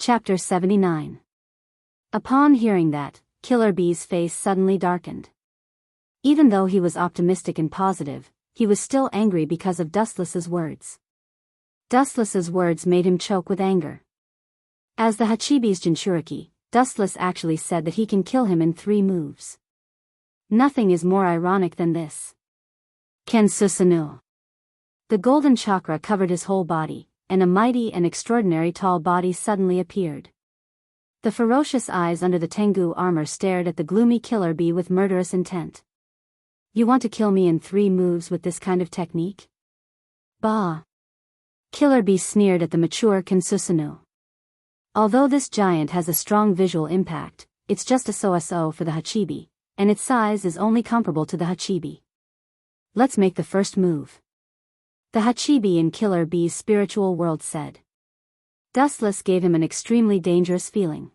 Chapter 79. Upon hearing that, Killer Bee's face suddenly darkened. Even though he was optimistic and positive, he was still angry because of Dustless's words. Dustless's words made him choke with anger. As the Hachibi's Jinchuriki, Dustless actually said that he can kill him in 3 moves. Nothing is more ironic than this. Ken Susanoo. The golden chakra covered his whole body, and a mighty and extraordinary tall body suddenly appeared. The ferocious eyes under the Tengu armor stared at the gloomy Killer Bee with murderous intent. You want to kill me in 3 moves with this kind of technique? Bah! Killer Bee sneered at the mature Ken Susanoo. Although this giant has a strong visual impact, it's just a so-so for the Hachibi, and its size is only comparable to the Hachibi. Let's make the first move. The Hachibi in Killer Bee's spiritual world said. Dustless gave him an extremely dangerous feeling.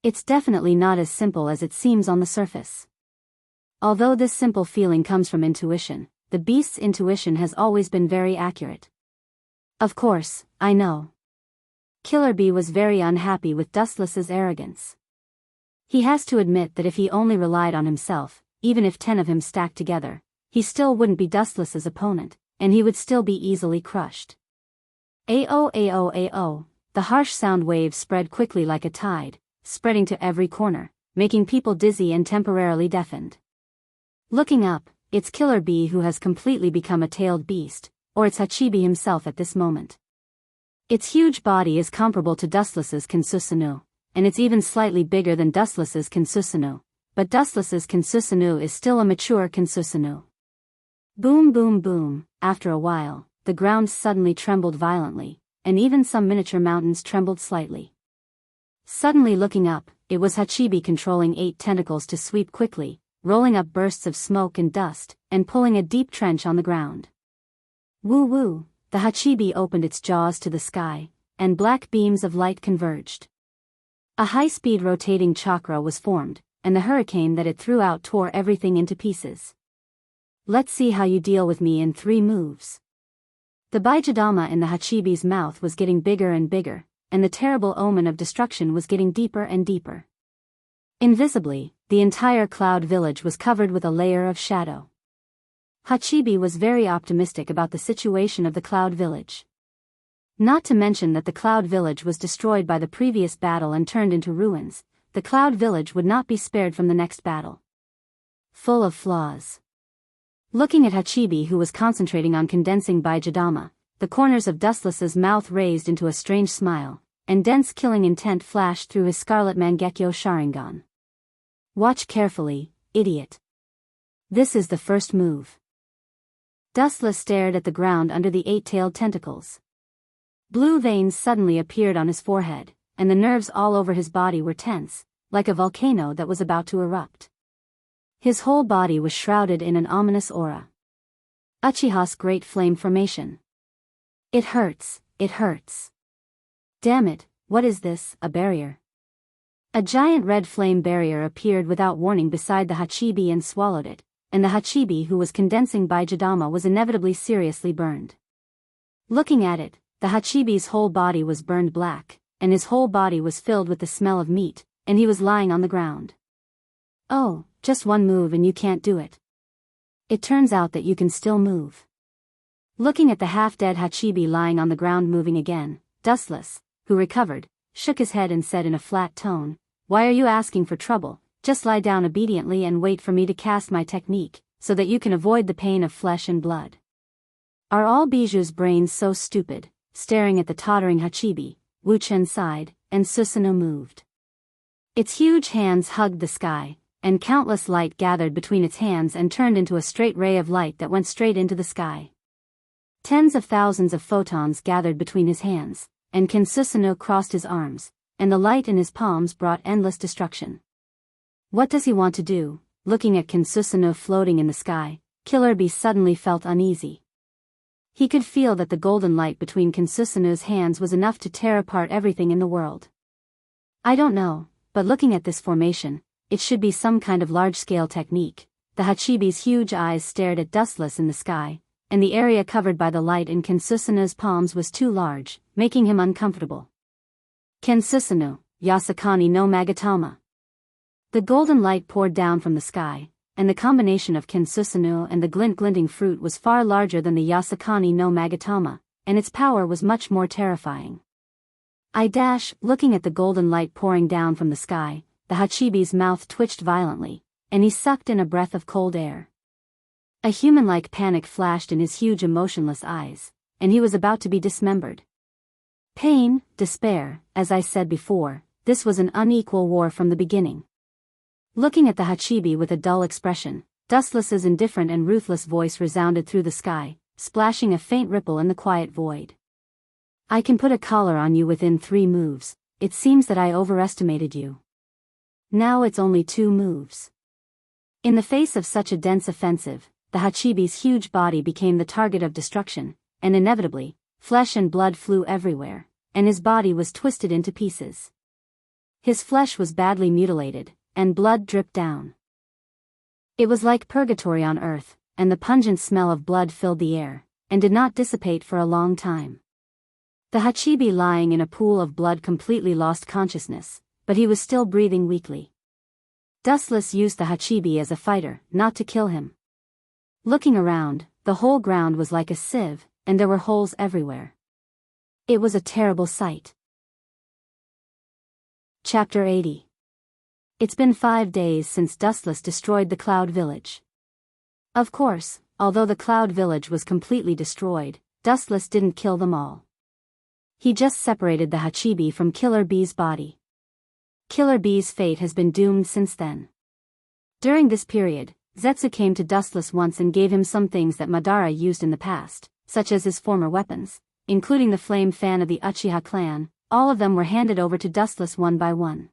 It's definitely not as simple as it seems on the surface. Although this simple feeling comes from intuition, the beast's intuition has always been very accurate. Of course, I know. Killer Bee was very unhappy with Dustless's arrogance. He has to admit that if he only relied on himself, even if 10 of him stacked together, he still wouldn't be Dustless's opponent, and he would still be easily crushed. Ao ao ao, the harsh sound waves spread quickly like a tide, spreading to every corner, making people dizzy and temporarily deafened. Looking up, it's Killer Bee who has completely become a tailed beast, or it's Hachibi himself at this moment. Its huge body is comparable to Dustless's Ken Susanoo, and it's even slightly bigger than Dustless's Ken Susanoo, but Dustless's Ken Susanoo is still a mature Ken Susanoo. Boom boom boom, after a while, the ground suddenly trembled violently, and even some miniature mountains trembled slightly. Suddenly looking up, it was Hachibi controlling 8 tentacles to sweep quickly, rolling up bursts of smoke and dust, and pulling a deep trench on the ground. Woo woo, the Hachibi opened its jaws to the sky, and black beams of light converged. A high-speed rotating chakra was formed, and the hurricane that it threw out tore everything into pieces. Let's see how you deal with me in 3 moves. The Baijidama in the Hachibi's mouth was getting bigger and bigger, and the terrible omen of destruction was getting deeper and deeper. Invisibly, the entire cloud village was covered with a layer of shadow. Hachibi was very optimistic about the situation of the cloud village. Not to mention that the cloud village was destroyed by the previous battle and turned into ruins, the cloud village would not be spared from the next battle. Full of flaws. Looking at Hachibi, who was concentrating on condensing Baijidama, the corners of Dustless's mouth raised into a strange smile, and dense killing intent flashed through his scarlet Mangekyo Sharingan. Watch carefully, idiot. This is the first move. Dustless stared at the ground under the 8-tailed tentacles. Blue veins suddenly appeared on his forehead, and the nerves all over his body were tense, like a volcano that was about to erupt. His whole body was shrouded in an ominous aura. Uchiha's Great Flame Formation. It hurts, it hurts. Damn it, what is this, a barrier? A giant red flame barrier appeared without warning beside the Hachibi and swallowed it, and the Hachibi who was condensing Baijidama was inevitably seriously burned. Looking at it, the Hachibi's whole body was burned black, and his whole body was filled with the smell of meat, and he was lying on the ground. Oh, just 1 move and you can't do it. It turns out that you can still move. Looking at the half-dead Hachibi lying on the ground moving again, Dustless, who recovered, shook his head and said in a flat tone, "Why are you asking for trouble? Just lie down obediently and wait for me to cast my technique, so that you can avoid the pain of flesh and blood." Are all Biju's brains so stupid? Staring at the tottering Hachibi, Wu Chen sighed, and Susanoo moved. Its huge hands hugged the sky, and countless light gathered between its hands and turned into a straight ray of light that went straight into the sky. Tens of thousands of photons gathered between his hands, and Ken Susanoo crossed his arms, and the light in his palms brought endless destruction. What does he want to do? Looking at Ken Susanoo floating in the sky, Killer Bee suddenly felt uneasy. He could feel that the golden light between Ken Susanoo's hands was enough to tear apart everything in the world. I don't know, but looking at this formation, it should be some kind of large-scale technique. The Hachibi's huge eyes stared at Dustless in the sky, and the area covered by the light in Ken Susanoo's palms was too large, making him uncomfortable. Ken Susanu, Yasakani no Magatama. The golden light poured down from the sky, and the combination of Ken Susanu and the glinting fruit was far larger than the Yasakani no Magatama, and its power was much more terrifying. Looking at the golden light pouring down from the sky, the Hachibi's mouth twitched violently, and he sucked in a breath of cold air. A human-like panic flashed in his huge emotionless eyes, and he was about to be dismembered. Pain, despair, as I said before, this was an unequal war from the beginning. Looking at the Hachibi with a dull expression, Dustless's indifferent and ruthless voice resounded through the sky, splashing a faint ripple in the quiet void. I can put a collar on you within 3 moves, it seems that I overestimated you. Now it's only 2 moves. In the face of such a dense offensive, the Hachibi's huge body became the target of destruction, and inevitably, flesh and blood flew everywhere, and his body was twisted into pieces. His flesh was badly mutilated, and blood dripped down. It was like purgatory on earth, and the pungent smell of blood filled the air, and did not dissipate for a long time. The Hachibi lying in a pool of blood completely lost consciousness, but he was still breathing weakly. Dustless used the Hachibi as a fighter, not to kill him. Looking around, the whole ground was like a sieve, and there were holes everywhere. It was a terrible sight. Chapter 80. It's been 5 days since Dustless destroyed the Cloud Village. Of course, although the Cloud Village was completely destroyed, Dustless didn't kill them all. He just separated the Hachibi from Killer Bee's body. Killer Bee's fate has been doomed since then. During this period, Zetsu came to Dustless once and gave him some things that Madara used in the past, such as his former weapons, including the flame fan of the Uchiha clan. All of them were handed over to Dustless one by one.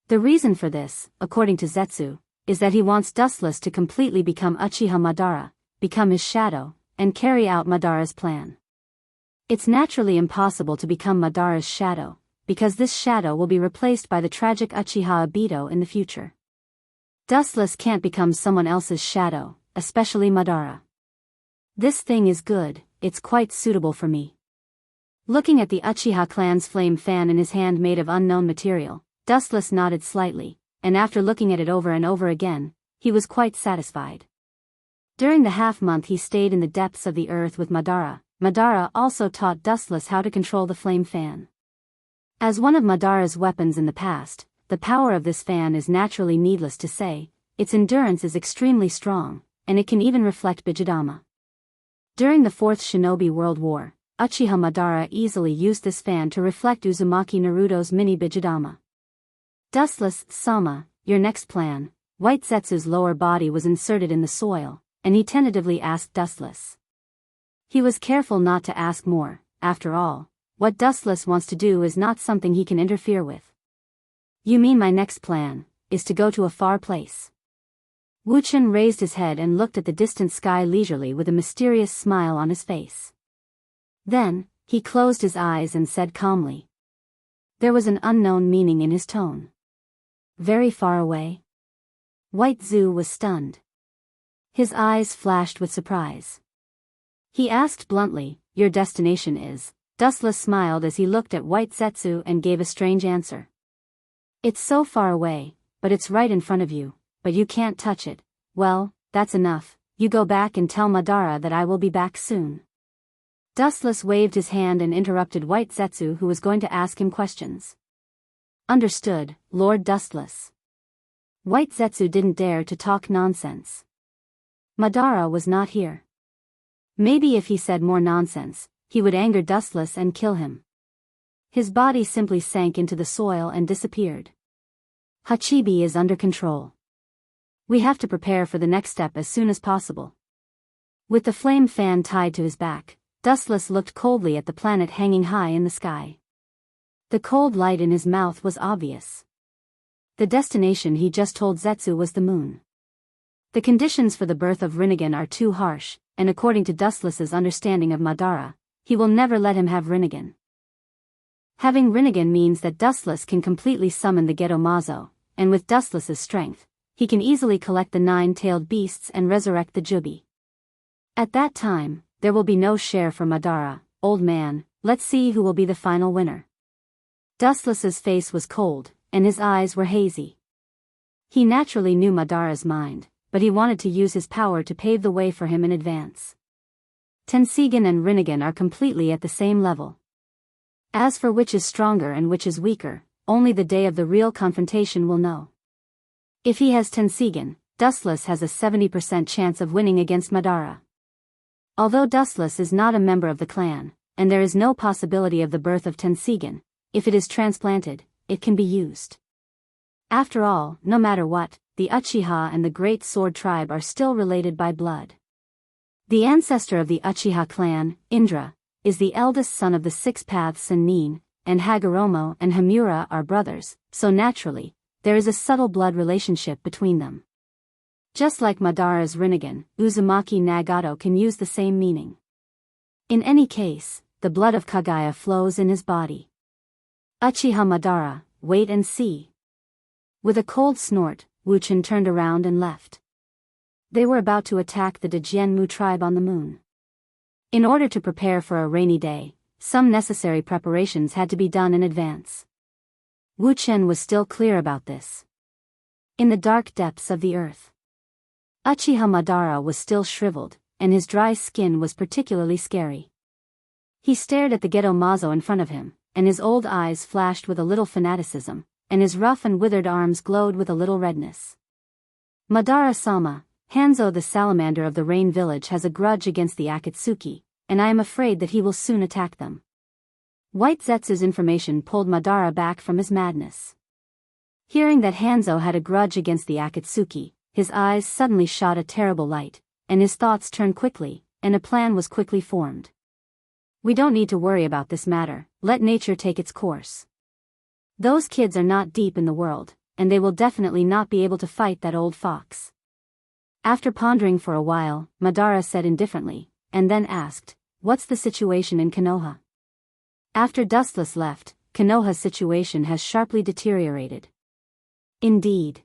The reason for this, according to Zetsu, is that he wants Dustless to completely become Uchiha Madara, become his shadow, and carry out Madara's plan. It's naturally impossible to become Madara's shadow, because this shadow will be replaced by the tragic Uchiha Obito in the future. Dustless can't become someone else's shadow, especially Madara. This thing is good, it's quite suitable for me. Looking at the Uchiha clan's flame fan in his hand made of unknown material, Dustless nodded slightly, and after looking at it over and over again, he was quite satisfied. During the half-month he stayed in the depths of the earth with Madara, Madara also taught Dustless how to control the flame fan. As one of Madara's weapons in the past, the power of this fan is naturally needless to say, its endurance is extremely strong, and it can even reflect Bijidama. During the 4th Shinobi World War, Uchiha Madara easily used this fan to reflect Uzumaki Naruto's mini Bijidama. Dustless, Sama, your next plan. White Zetsu's lower body was inserted in the soil, and he tentatively asked Dustless. He was careful not to ask more. After all, what Dustless wants to do is not something he can interfere with. You mean my next plan is to go to a far place? Wuchen raised his head and looked at the distant sky leisurely with a mysterious smile on his face. Then, he closed his eyes and said calmly. There was an unknown meaning in his tone. Very far away? White Zu was stunned. His eyes flashed with surprise. He asked bluntly, your destination is? Dustless smiled as he looked at White Zetsu and gave a strange answer. It's so far away, but it's right in front of you, but you can't touch it. Well, that's enough, you go back and tell Madara that I will be back soon. Dustless waved his hand and interrupted White Zetsu who was going to ask him questions. Understood, Lord Dustless. White Zetsu didn't dare to talk nonsense. Madara was not here. Maybe if he said more nonsense, he would anger Dustless and kill him. His body simply sank into the soil and disappeared. Hachibi is under control. We have to prepare for the next step as soon as possible. With the flame fan tied to his back, Dustless looked coldly at the planet hanging high in the sky. The cold light in his mouth was obvious. The destination he just told Zetsu was the moon. The conditions for the birth of Rinnegan are too harsh, and according to Dustless's understanding of Madara, he will never let him have Rinnegan. Having Rinnegan means that Dustless can completely summon the Geto Mazo, and with Dustless's strength, he can easily collect the 9-tailed beasts and resurrect the Jubi. At that time, there will be no share for Madara. Old man, let's see who will be the final winner. Dustless's face was cold, and his eyes were hazy. He naturally knew Madara's mind, but he wanted to use his power to pave the way for him in advance. Tensigan and Rinnegan are completely at the same level. As for which is stronger and which is weaker, only the day of the real confrontation will know. If he has Tensigan, Dustless has a 70% chance of winning against Madara. Although Dustless is not a member of the clan, and there is no possibility of the birth of Tensigan, if it is transplanted, it can be used. After all, no matter what, the Uchiha and the Great Sword Tribe are still related by blood. The ancestor of the Uchiha clan, Indra, is the eldest son of the Six Paths Sennin, and Hagoromo and Hamura are brothers, so naturally, there is a subtle blood relationship between them. Just like Madara's Rinnegan, Uzumaki Nagato can use the same meaning. In any case, the blood of Kaguya flows in his body. Uchiha Madara, wait and see. With a cold snort, Wuchen turned around and left. They were about to attack the Dejianmu tribe on the moon. In order to prepare for a rainy day, some necessary preparations had to be done in advance. Wuchen was still clear about this. In the dark depths of the earth, Uchiha Madara was still shriveled, and his dry skin was particularly scary. He stared at the Geto Mazo in front of him, and his old eyes flashed with a little fanaticism, and his rough and withered arms glowed with a little redness. Madara-sama, Hanzo the salamander of the Rain Village has a grudge against the Akatsuki, and I am afraid that he will soon attack them. White Zetsu's information pulled Madara back from his madness. Hearing that Hanzo had a grudge against the Akatsuki, his eyes suddenly shot a terrible light, and his thoughts turned quickly, and a plan was quickly formed. We don't need to worry about this matter, let nature take its course. Those kids are not deep in the world, and they will definitely not be able to fight that old fox. After pondering for a while, Madara said indifferently, and then asked, "What's the situation in Konoha?" After Dustless left, Konoha's situation has sharply deteriorated. Indeed.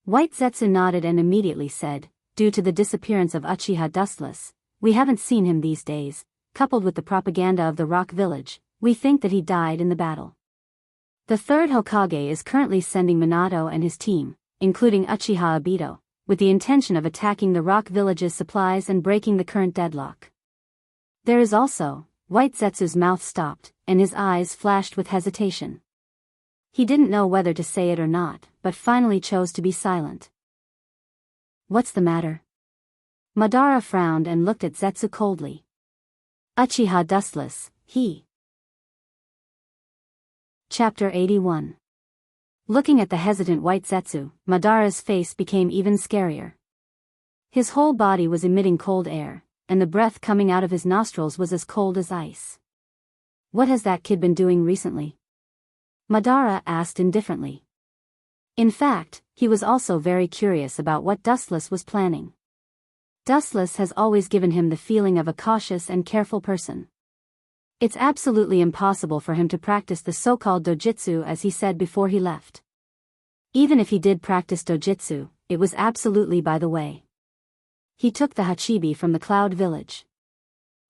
White Zetsu nodded and immediately said, "Due to the disappearance of Uchiha Dustless, we haven't seen him these days, coupled with the propaganda of the Rock Village, we think that he died in the battle. The third Hokage is currently sending Minato and his team, including Uchiha Obito, with the intention of attacking the Rock Village's supplies and breaking the current deadlock. There is also," White Zetsu's mouth stopped, and his eyes flashed with hesitation. He didn't know whether to say it or not, but finally chose to be silent. "What's the matter?" Madara frowned and looked at Zetsu coldly. "Uchiha Dustless, he..." Chapter 81. Looking at the hesitant White Zetsu, Madara's face became even scarier. His whole body was emitting cold air, and the breath coming out of his nostrils was as cold as ice. "What has that kid been doing recently?" Madara asked indifferently. In fact, he was also very curious about what Dustless was planning. Dustless has always given him the feeling of a cautious and careful person. It's absolutely impossible for him to practice the so-called dojutsu as he said before he left. Even if he did practice dojutsu, it was absolutely by the way. He took the Hachibi from the Cloud Village.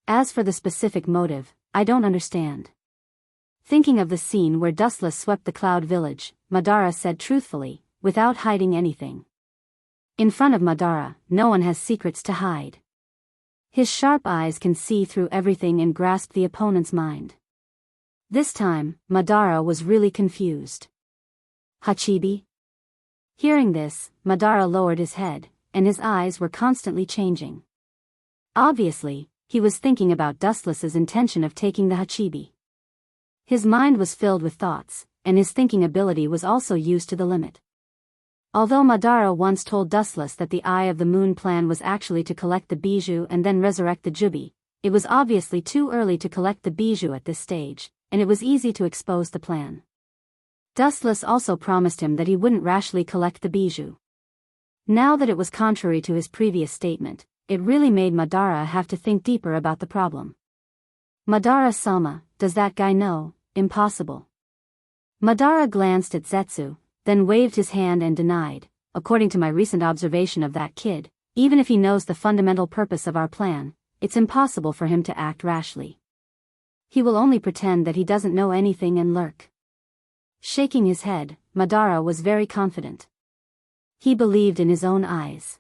As for the specific motive, I don't understand. Thinking of the scene where Dustless swept the Cloud Village, Madara said truthfully, without hiding anything. In front of Madara, no one has secrets to hide. His sharp eyes can see through everything and grasp the opponent's mind. This time, Madara was really confused. Hachibi? Hearing this, Madara lowered his head, and his eyes were constantly changing. Obviously, he was thinking about Dustless's intention of taking the Hachibi. His mind was filled with thoughts, and his thinking ability was also used to the limit. Although Madara once told Dustless that the Eye of the Moon plan was actually to collect the bijou and then resurrect the Jubi, it was obviously too early to collect the bijou at this stage, and it was easy to expose the plan. Dustless also promised him that he wouldn't rashly collect the bijou. Now that it was contrary to his previous statement, it really made Madara have to think deeper about the problem. Madara-sama, does that guy know? Impossible. Madara glanced at Zetsu, then waved his hand and denied, according to my recent observation of that kid, even if he knows the fundamental purpose of our plan, it's impossible for him to act rashly. He will only pretend that he doesn't know anything and lurk. Shaking his head, Madara was very confident. He believed in his own eyes.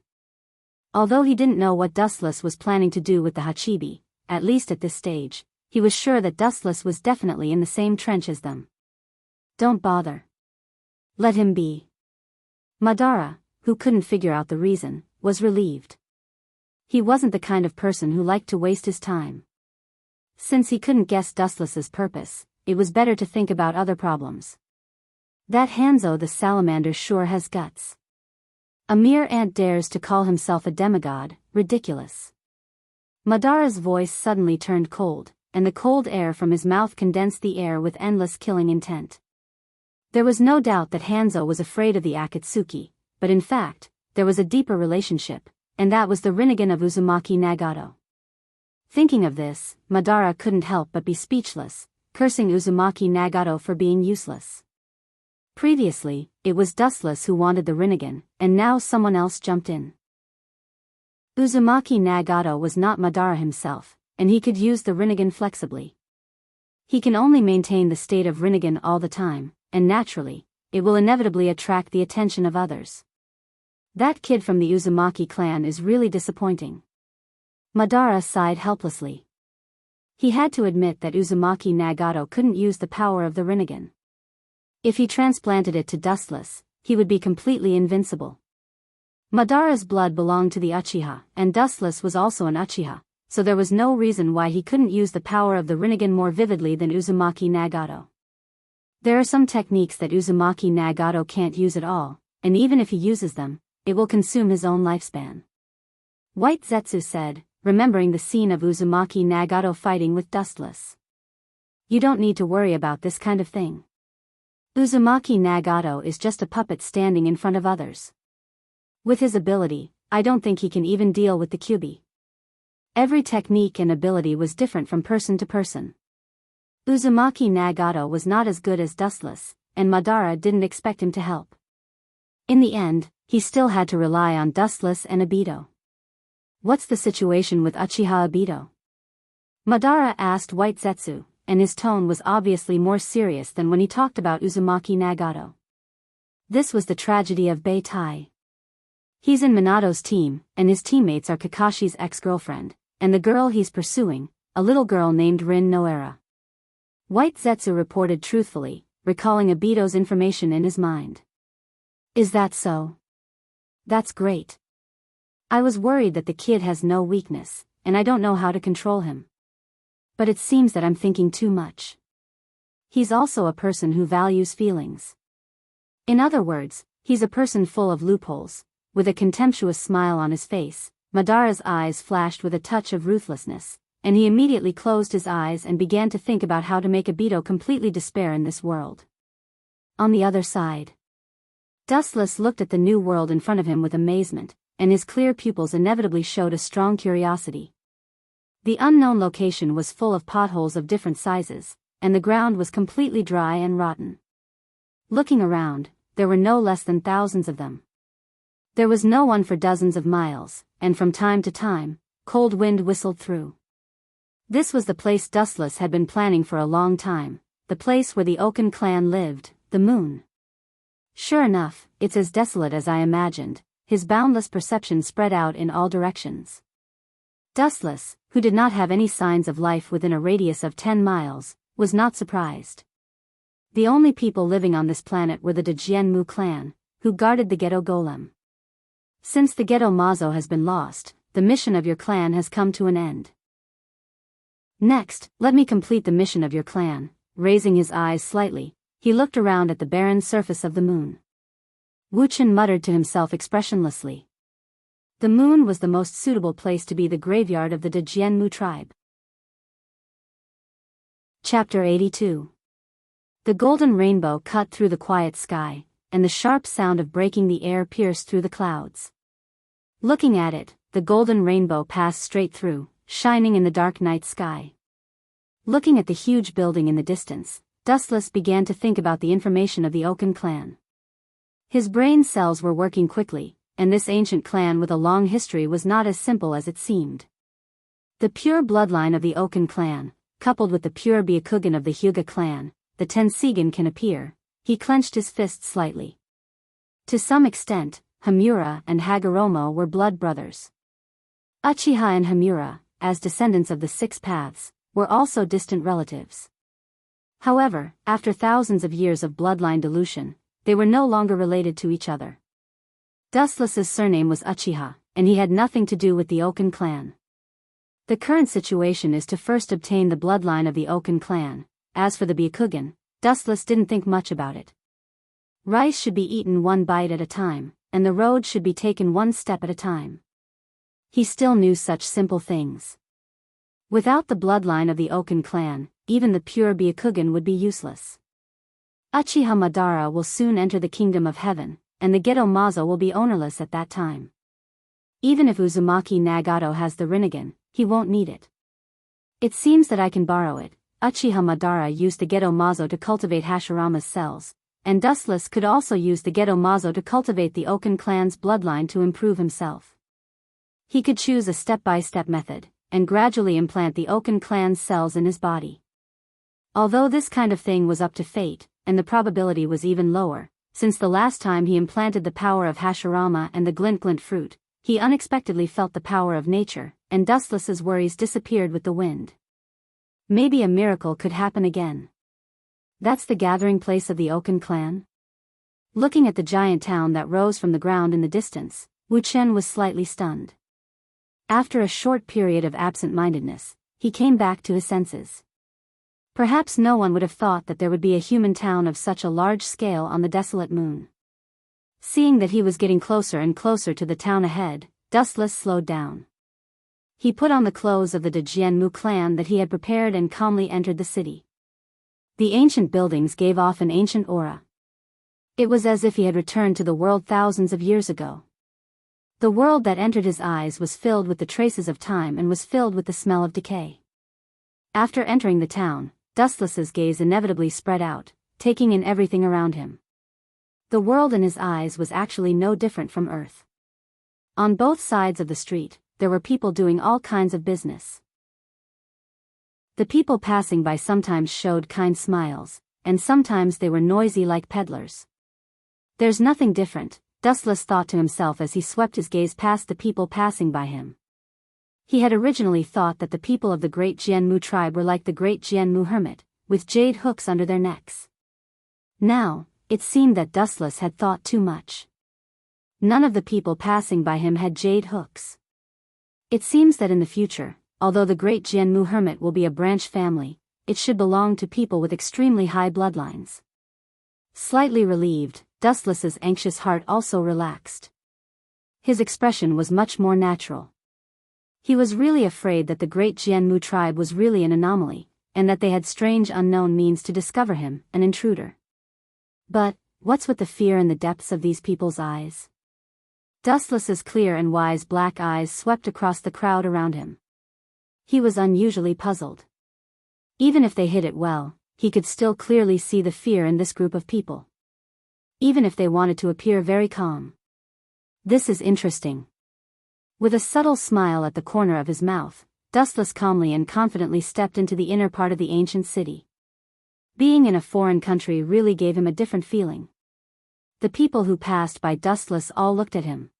Although he didn't know what Dustless was planning to do with the Hachibi, at least at this stage, he was sure that Dustless was definitely in the same trench as them. Don't bother. Let him be. Madara, who couldn't figure out the reason, was relieved. He wasn't the kind of person who liked to waste his time. Since he couldn't guess Dustless's purpose, it was better to think about other problems. That Hanzo the salamander sure has guts. A mere ant dares to call himself a demigod, ridiculous. Madara's voice suddenly turned cold, and the cold air from his mouth condensed the air with endless killing intent. There was no doubt that Hanzo was afraid of the Akatsuki, but in fact, there was a deeper relationship, and that was the Rinnegan of Uzumaki Nagato. Thinking of this, Madara couldn't help but be speechless, cursing Uzumaki Nagato for being useless. Previously, it was Dustless who wanted the Rinnegan, and now someone else jumped in. Uzumaki Nagato was not Madara himself, and he could use the Rinnegan flexibly. He can only maintain the state of Rinnegan all the time, and naturally, it will inevitably attract the attention of others. That kid from the Uzumaki clan is really disappointing. Madara sighed helplessly. He had to admit that Uzumaki Nagato couldn't use the power of the Rinnegan. If he transplanted it to Dustless, he would be completely invincible. Madara's blood belonged to the Uchiha, and Dustless was also an Uchiha, so there was no reason why he couldn't use the power of the Rinnegan more vividly than Uzumaki Nagato. There are some techniques that Uzumaki Nagato can't use at all, and even if he uses them, it will consume his own lifespan. White Zetsu said, remembering the scene of Uzumaki Nagato fighting with Dustless. You don't need to worry about this kind of thing. Uzumaki Nagato is just a puppet standing in front of others. With his ability, I don't think he can even deal with the Kyuubi. Every technique and ability was different from person to person. Uzumaki Nagato was not as good as Dustless, and Madara didn't expect him to help. In the end, he still had to rely on Dustless and Obito. What's the situation with Uchiha Obito? Madara asked White Zetsu, and his tone was obviously more serious than when he talked about Uzumaki Nagato. This was the tragedy of Beitai. He's in Minato's team, and his teammates are Kakashi's ex-girlfriend, and the girl he's pursuing, a little girl named Rin Noera. White Zetsu reported truthfully, recalling Obito's information in his mind. Is that so? That's great. I was worried that the kid has no weakness, and I don't know how to control him. But it seems that I'm thinking too much. He's also a person who values feelings. In other words, he's a person full of loopholes. With a contemptuous smile on his face, Madara's eyes flashed with a touch of ruthlessness, and he immediately closed his eyes and began to think about how to make Obito completely despair in this world. On the other side, Dustless looked at the new world in front of him with amazement, and his clear pupils inevitably showed a strong curiosity. The unknown location was full of potholes of different sizes, and the ground was completely dry and rotten. Looking around, there were no less than thousands of them. There was no one for dozens of miles, and from time to time, cold wind whistled through. This was the place Dustless had been planning for a long time, the place where the Oken clan lived, the moon. Sure enough, it's as desolate as I imagined. His boundless perception spread out in all directions. Dustless, who did not have any signs of life within a radius of 10 miles, was not surprised. The only people living on this planet were the Dajianmu clan, who guarded the ghetto golem. Since the ghetto Mazo has been lost, the mission of your clan has come to an end. Next, let me complete the mission of your clan. Raising his eyes slightly, he looked around at the barren surface of the moon. Wuchen muttered to himself expressionlessly. The moon was the most suitable place to be the graveyard of the Dajianmu tribe. Chapter 82. The golden rainbow cut through the quiet sky, and the sharp sound of breaking the air pierced through the clouds. Looking at it, the golden rainbow passed straight through, shining in the dark night sky. Looking at the huge building in the distance, Dustless began to think about the information of the Oken clan. His brain cells were working quickly, and this ancient clan with a long history was not as simple as it seemed. The pure bloodline of the Oken clan, coupled with the pure Byakugan of the Hyuga clan, the Tensigan can appear, he clenched his fist slightly. To some extent, Hamura and Hagoromo were blood brothers. Uchiha and Hamura, as descendants of the Six Paths, were also distant relatives. However, after thousands of years of bloodline dilution, they were no longer related to each other. Dustless's surname was Uchiha, and he had nothing to do with the Oken clan. The current situation is to first obtain the bloodline of the Oken clan. As for the Byakugan, Dustless didn't think much about it. Rice should be eaten one bite at a time, and the road should be taken one step at a time. He still knew such simple things. Without the bloodline of the Oken clan, even the pure Byakugan would be useless. Uchiha Madara will soon enter the kingdom of heaven, and the Geto Mazo will be ownerless at that time. Even if Uzumaki Nagato has the Rinnegan, he won't need it. It seems that I can borrow it. Uchiha Madara used the Geto Mazo to cultivate Hashirama's cells, and Dustless could also use the Geto Mazo to cultivate the Oken clan's bloodline to improve himself. He could choose a step-by-step method, and gradually implant the Oken clan's cells in his body. Although this kind of thing was up to fate, and the probability was even lower, since the last time he implanted the power of Hashirama and the glint fruit, he unexpectedly felt the power of nature, and Dustless's worries disappeared with the wind. Maybe a miracle could happen again. That's the gathering place of the Oken clan? Looking at the giant town that rose from the ground in the distance, Wu Chen was slightly stunned. After a short period of absent-mindedness, he came back to his senses. Perhaps no one would have thought that there would be a human town of such a large scale on the desolate moon. Seeing that he was getting closer and closer to the town ahead, Dustless slowed down. He put on the clothes of the Jianmu clan that he had prepared and calmly entered the city. The ancient buildings gave off an ancient aura. It was as if he had returned to the world thousands of years ago. The world that entered his eyes was filled with the traces of time and was filled with the smell of decay. After entering the town, Dustless's gaze inevitably spread out, taking in everything around him. The world in his eyes was actually no different from Earth. On both sides of the street, there were people doing all kinds of business. The people passing by sometimes showed kind smiles, and sometimes they were noisy like peddlers. There's nothing different, Dustless thought to himself as he swept his gaze past the people passing by him. He had originally thought that the people of the Great Jianmu tribe were like the Great Jianmu hermit, with jade hooks under their necks. Now, it seemed that Dustless had thought too much. None of the people passing by him had jade hooks. It seems that in the future, although the Great Jianmu hermit will be a branch family, it should belong to people with extremely high bloodlines. Slightly relieved, Dustless's anxious heart also relaxed. His expression was much more natural. He was really afraid that the Great Jianmu tribe was really an anomaly, and that they had strange unknown means to discover him, an intruder. But, what's with the fear in the depths of these people's eyes? Dustless's clear and wise black eyes swept across the crowd around him. He was unusually puzzled. Even if they hid it well, he could still clearly see the fear in this group of people. Even if they wanted to appear very calm. This is interesting. With a subtle smile at the corner of his mouth, Dustless calmly and confidently stepped into the inner part of the ancient city. Being in a foreign country really gave him a different feeling. The people who passed by Dustless all looked at him.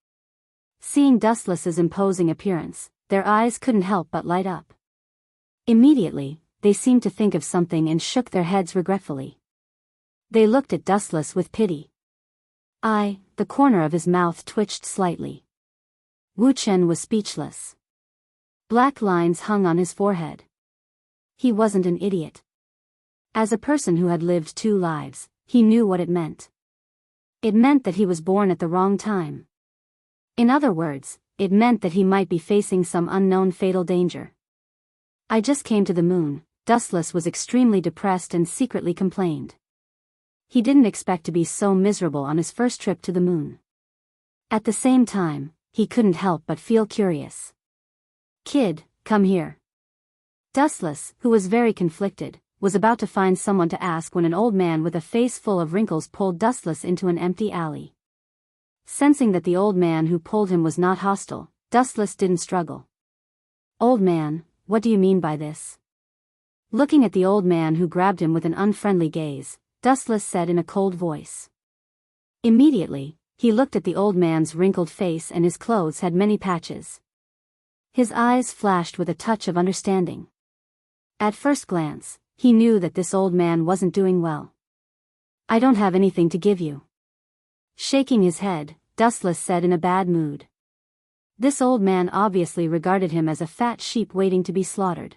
Seeing Dustless's imposing appearance, their eyes couldn't help but light up. Immediately, they seemed to think of something and shook their heads regretfully. They looked at Dustless with pity. The corner of his mouth twitched slightly. Wu Chen was speechless. Black lines hung on his forehead. He wasn't an idiot. As a person who had lived 2 lives, he knew what it meant. It meant that he was born at the wrong time. In other words, it meant that he might be facing some unknown fatal danger. I just came to the moon, Dustless was extremely depressed and secretly complained. He didn't expect to be so miserable on his first trip to the moon. At the same time, he couldn't help but feel curious. Kid, come here. Dustless, who was very conflicted, was about to find someone to ask when an old man with a face full of wrinkles pulled Dustless into an empty alley. Sensing that the old man who pulled him was not hostile, Dustless didn't struggle. Old man, what do you mean by this? Looking at the old man who grabbed him with an unfriendly gaze, Dustless said in a cold voice. Immediately, he looked at the old man's wrinkled face, and his clothes had many patches. His eyes flashed with a touch of understanding. At first glance, he knew that this old man wasn't doing well. "I don't have anything to give you." Shaking his head, Dustless said in a bad mood. This old man obviously regarded him as a fat sheep waiting to be slaughtered.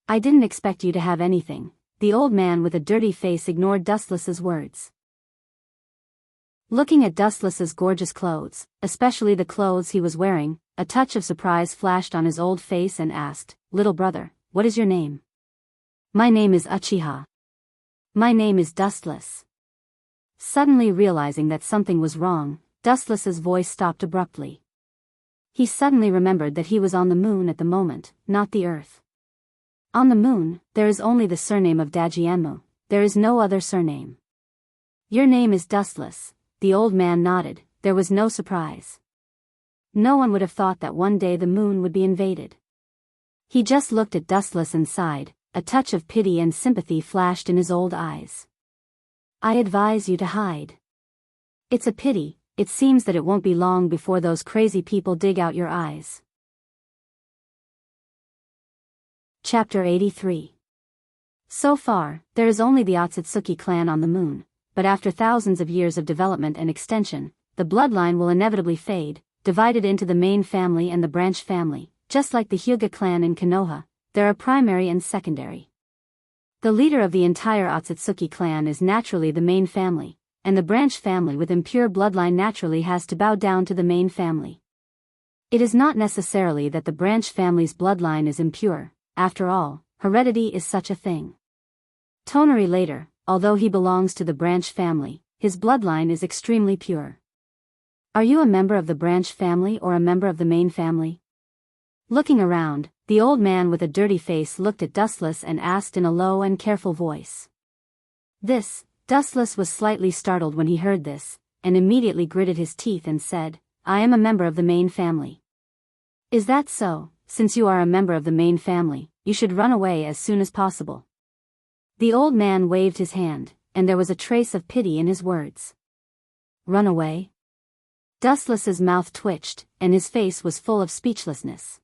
"I didn't expect you to have anything." The old man with a dirty face ignored Dustless's words. Looking at Dustless's gorgeous clothes, especially the clothes he was wearing, a touch of surprise flashed on his old face and asked, "Little brother, what is your name?" "My name is Uchiha." "My name is Dustless." Suddenly realizing that something was wrong, Dustless's voice stopped abruptly. He suddenly remembered that he was on the moon at the moment, not the Earth. On the moon, there is only the surname of Dajianmu, there is no other surname. "Your name is Dustless." The old man nodded. There was no surprise. No one would have thought that one day the moon would be invaded. He just looked at Dustless and sighed. A touch of pity and sympathy flashed in his old eyes. "I advise you to hide. It's a pity, it seems that it won't be long before those crazy people dig out your eyes." Chapter 83. So far, there is only the Otsutsuki clan on the moon, but after thousands of years of development and extension, the bloodline will inevitably fade, divided into the main family and the branch family. Just like the Hyuga clan in Konoha, there are primary and secondary. The leader of the entire Otsutsuki clan is naturally the main family, and the branch family with impure bloodline naturally has to bow down to the main family. It is not necessarily that the branch family's bloodline is impure. After all, heredity is such a thing. Tonari later, although he belongs to the branch family, his bloodline is extremely pure. Are you a member of the branch family or a member of the main family? Looking around, the old man with a dirty face looked at Dustless and asked in a low and careful voice. Dustless was slightly startled when he heard this, and immediately gritted his teeth and said, "I am a member of the main family." "Is that so? Since you are a member of the main family, you should run away as soon as possible." The old man waved his hand, and there was a trace of pity in his words. "Run away?" Dustless's mouth twitched, and his face was full of speechlessness.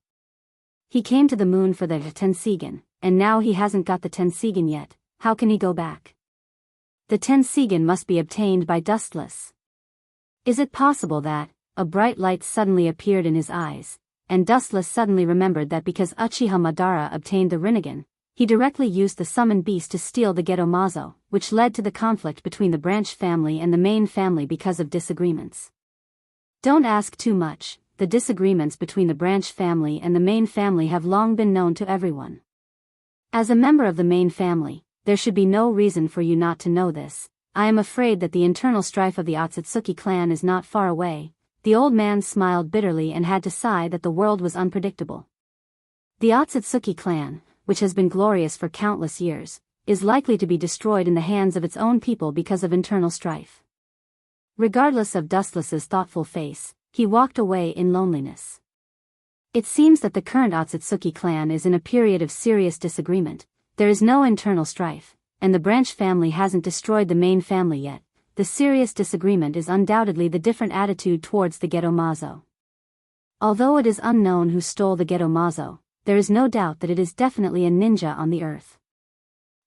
He came to the moon for the Tensigen, and now he hasn't got the Tensigen yet. How can he go back? The Tensigen must be obtained by Dustless. Is it possible that... A bright light suddenly appeared in his eyes, and Dustless suddenly remembered that because Uchiha Madara obtained the Rinnegan, he directly used the summoned beast to steal the Geto-Mazo, which led to the conflict between the branch family and the main family because of disagreements. Don't ask too much. The disagreements between the branch family and the main family have long been known to everyone. As a member of the main family, there should be no reason for you not to know this. I am afraid that the internal strife of the Otsutsuki clan is not far away. The old man smiled bitterly and had to sigh that the world was unpredictable. The Otsutsuki clan, which has been glorious for countless years, is likely to be destroyed in the hands of its own people because of internal strife. Regardless of Dustless's thoughtful face, he walked away in loneliness. It seems that the current Otsutsuki clan is in a period of serious disagreement. There is no internal strife, and the branch family hasn't destroyed the main family yet. The serious disagreement is undoubtedly the different attitude towards the Geto-Mazo. Although it is unknown who stole the Geto-Mazo, there is no doubt that it is definitely a ninja on the earth.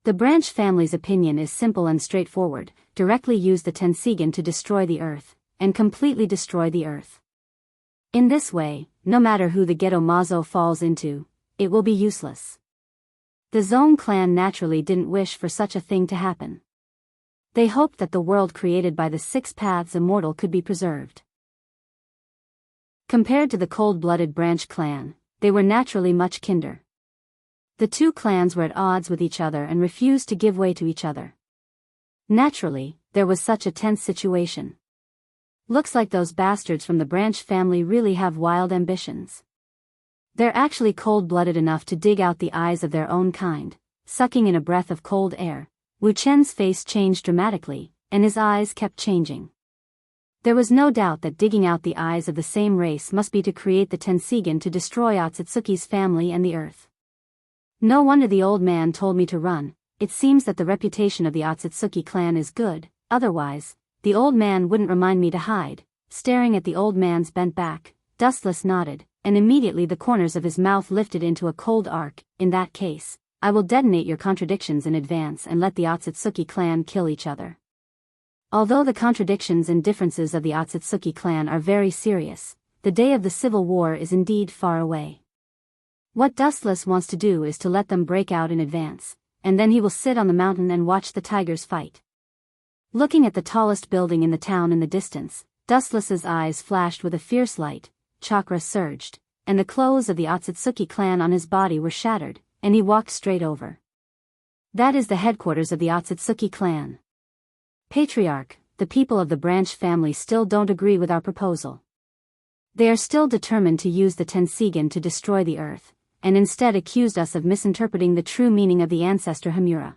The branch family's opinion is simple and straightforward: directly use the Tensigen to destroy the earth, and completely destroy the earth. In this way, no matter who the Geto-Mazo falls into, it will be useless. The Zone clan naturally didn't wish for such a thing to happen. They hoped that the world created by the Six Paths Immortal could be preserved. Compared to the cold-blooded branch clan, they were naturally much kinder. The two clans were at odds with each other and refused to give way to each other. Naturally, there was such a tense situation. Looks like those bastards from the branch family really have wild ambitions. They're actually cold-blooded enough to dig out the eyes of their own kind, sucking in a breath of cold air. Wu Chen's face changed dramatically, and his eyes kept changing. There was no doubt that digging out the eyes of the same race must be to create the Tensigen to destroy Otsutsuki's family and the earth. No wonder the old man told me to run. it seems that the reputation of the Otsutsuki clan is good, otherwise, the old man wouldn't remind me to hide. Staring at the old man's bent back, Dustless nodded, and immediately the corners of his mouth lifted into a cold arc. In that case, I will detonate your contradictions in advance and let the Otsutsuki clan kill each other. Although the contradictions and differences of the Otsutsuki clan are very serious, the day of the civil war is indeed far away. What Dustless wants to do is to let them break out in advance, and then he will sit on the mountain and watch the tigers fight. Looking at the tallest building in the town in the distance, Dustless's eyes flashed with a fierce light, chakra surged, and the clothes of the Otsutsuki clan on his body were shattered, and he walked straight over. That is the headquarters of the Otsutsuki clan. Patriarch, the people of the branch family still don't agree with our proposal. They are still determined to use the Tensigen to destroy the earth, and instead accused us of misinterpreting the true meaning of the ancestor Hamura.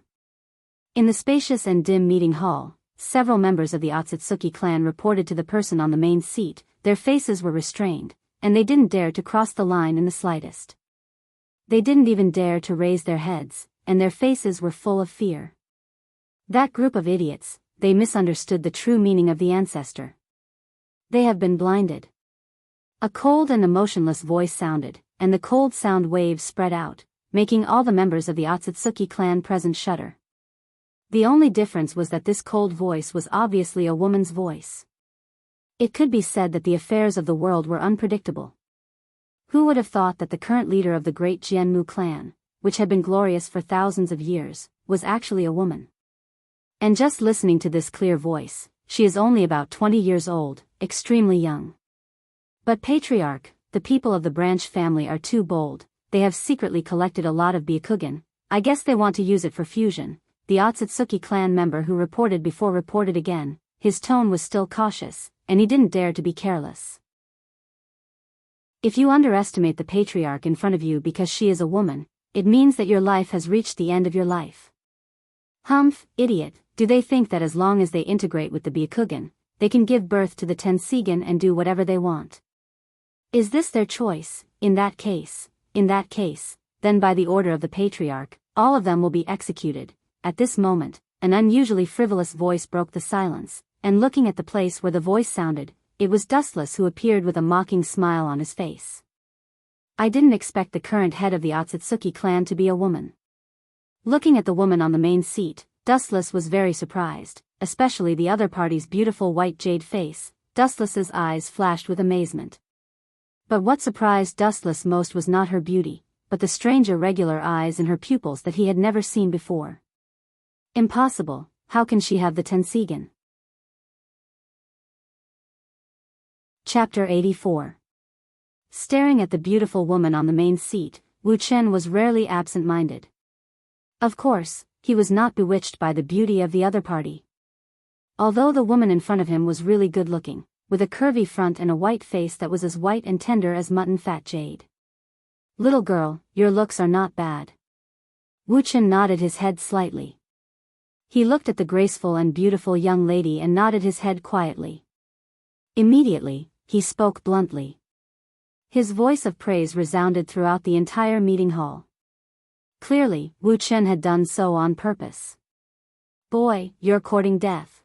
In the spacious and dim meeting hall, several members of the Otsutsuki clan reported to the person on the main seat. Their faces were restrained, and they didn't dare to cross the line in the slightest. They didn't even dare to raise their heads, and their faces were full of fear. That group of idiots, they misunderstood the true meaning of the ancestor. They have been blinded. A cold and emotionless voice sounded, and the cold sound waves spread out, making all the members of the Otsutsuki clan present shudder. The only difference was that this cold voice was obviously a woman's voice. It could be said that the affairs of the world were unpredictable. Who would have thought that the current leader of the great Jianmu clan, which had been glorious for thousands of years, was actually a woman? And just listening to this clear voice, she is only about 20 years old, extremely young. But Patriarch, the people of the branch family are too bold. They have secretly collected a lot of Byakugan. I guess they want to use it for fusion. The Otsutsuki clan member who reported before reported again. His tone was still cautious, and he didn't dare to be careless. If you underestimate the patriarch in front of you because she is a woman, it means that your life has reached the end of your life. Humph, idiot, do they think that as long as they integrate with the Byakugan, they can give birth to the Tensigen and do whatever they want? Is this their choice? In that case, then by the order of the patriarch, all of them will be executed. At this moment, an unusually frivolous voice broke the silence, and looking at the place where the voice sounded, it was Dustless who appeared with a mocking smile on his face. I didn't expect the current head of the Otsutsuki clan to be a woman. Looking at the woman on the main seat, Dustless was very surprised, especially the other party's beautiful white jade face. Dustless's eyes flashed with amazement. But what surprised Dustless most was not her beauty, but the strange irregular eyes in her pupils that he had never seen before. Impossible, how can she have the Tensigen? Chapter 84. Staring at the beautiful woman on the main seat, Wu Chen was rarely absent-minded. Of course, he was not bewitched by the beauty of the other party. Although the woman in front of him was really good-looking, with a curvy front and a white face that was as white and tender as mutton fat jade. Little girl, your looks are not bad. Wu Chen nodded his head slightly. He looked at the graceful and beautiful young lady and nodded his head quietly. Immediately, he spoke bluntly. His voice of praise resounded throughout the entire meeting hall. Clearly, Wu Chen had done so on purpose. Boy, you're courting death.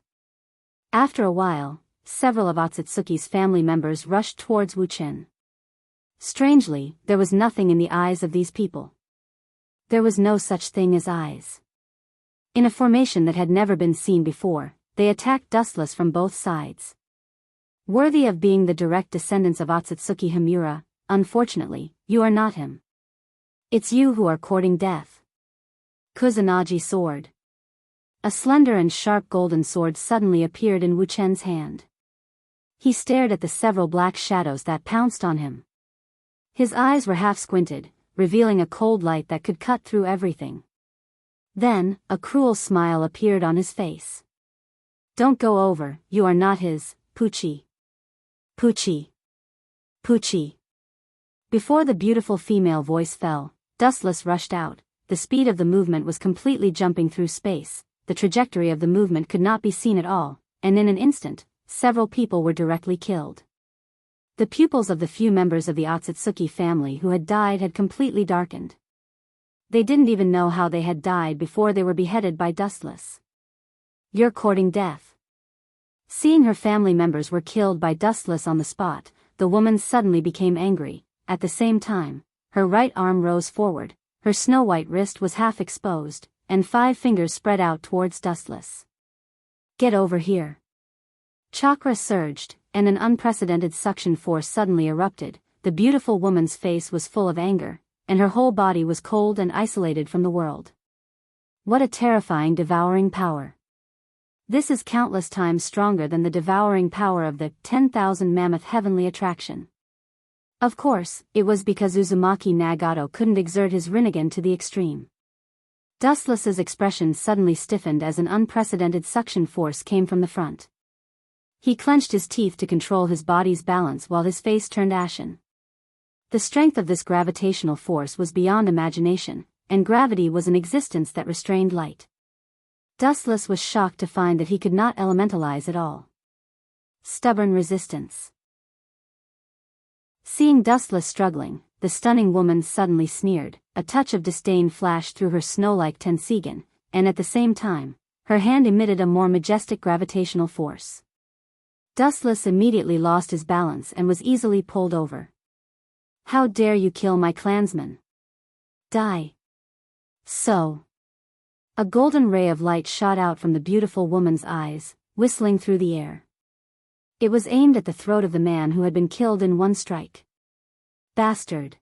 After a while, several of Otsutsuki's family members rushed towards Wu Chen. Strangely, there was nothing in the eyes of these people. There was no such thing as eyes. In a formation that had never been seen before, they attacked Dustless from both sides. Worthy of being the direct descendants of Otsutsuki Hamura, unfortunately, you are not him. It's you who are courting death. Kusanagi sword. A slender and sharp golden sword suddenly appeared in Wu Chen's hand. He stared at the several black shadows that pounced on him. His eyes were half squinted, revealing a cold light that could cut through everything. Then, a cruel smile appeared on his face. Don't go over, you are not his, Puchi. Puchi. Puchi. Before the beautiful female voice fell, Dustless rushed out. The speed of the movement was completely jumping through space. The trajectory of the movement could not be seen at all, and in an instant, several people were directly killed. The pupils of the few members of the Otsutsuki family who had died had completely darkened. They didn't even know how they had died before they were beheaded by Dustless. You're courting death. Seeing her family members were killed by Dustless on the spot, the woman suddenly became angry. At the same time, her right arm rose forward, her snow-white wrist was half exposed, and 5 fingers spread out towards Dustless. Get over here. Chakra surged, and an unprecedented suction force suddenly erupted. The beautiful woman's face was full of anger, and her whole body was cold and isolated from the world. What a terrifying devouring power. This is countless times stronger than the devouring power of the 10,000 mammoth heavenly attraction. Of course, it was because Uzumaki Nagato couldn't exert his Rinnegan to the extreme. Dustless's expression suddenly stiffened as an unprecedented suction force came from the front. He clenched his teeth to control his body's balance while his face turned ashen. The strength of this gravitational force was beyond imagination, and gravity was an existence that restrained light. Dustless was shocked to find that he could not elementalize at all. Stubborn resistance. Seeing Dustless struggling, the stunning woman suddenly sneered. A touch of disdain flashed through her snow-like tensigen, and at the same time, her hand emitted a more majestic gravitational force. Dustless immediately lost his balance and was easily pulled over. How dare you kill my clansman? Die. So. A golden ray of light shot out from the beautiful woman's eyes, whistling through the air. It was aimed at the throat of the man who had been killed in one strike. Bastard.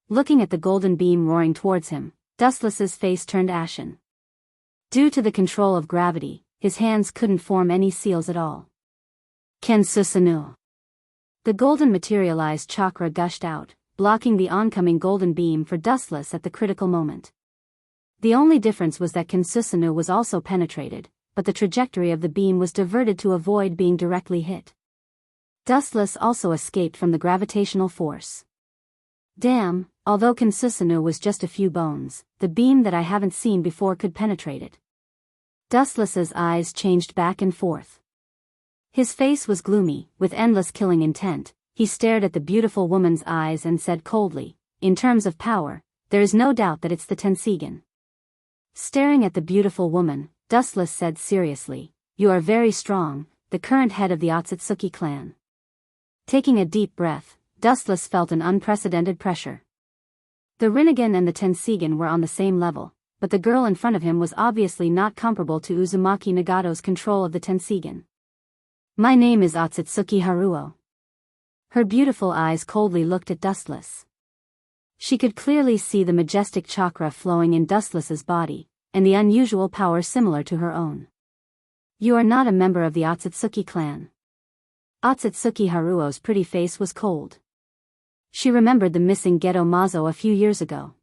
Looking at the golden beam roaring towards him, Dustless's face turned ashen. Due to the control of gravity, his hands couldn't form any seals at all. Kensusanu. The golden materialized chakra gushed out, blocking the oncoming golden beam for Dustless at the critical moment. The only difference was that Kensusanu was also penetrated, but the trajectory of the beam was diverted to avoid being directly hit. Dustless also escaped from the gravitational force. Damn, although Kensusanu was just a few bones, the beam that I haven't seen before could penetrate it. Dustless's eyes changed back and forth. His face was gloomy, with endless killing intent. He stared at the beautiful woman's eyes and said coldly, in terms of power, there is no doubt that it's the Tensigen. Staring at the beautiful woman, Dustless said seriously, you are very strong, the current head of the Otsutsuki clan. Taking a deep breath, Dustless felt an unprecedented pressure. The Rinnegan and the Tensigen were on the same level, but the girl in front of him was obviously not comparable to Uzumaki Nagato's control of the Tensigen. My name is Otsutsuki Haruo. Her beautiful eyes coldly looked at Dustless. She could clearly see the majestic chakra flowing in Dustless's body, and the unusual power similar to her own. You are not a member of the Otsutsuki clan. Otsutsuki Haruo's pretty face was cold. She remembered the missing Geto Mazo a few years ago.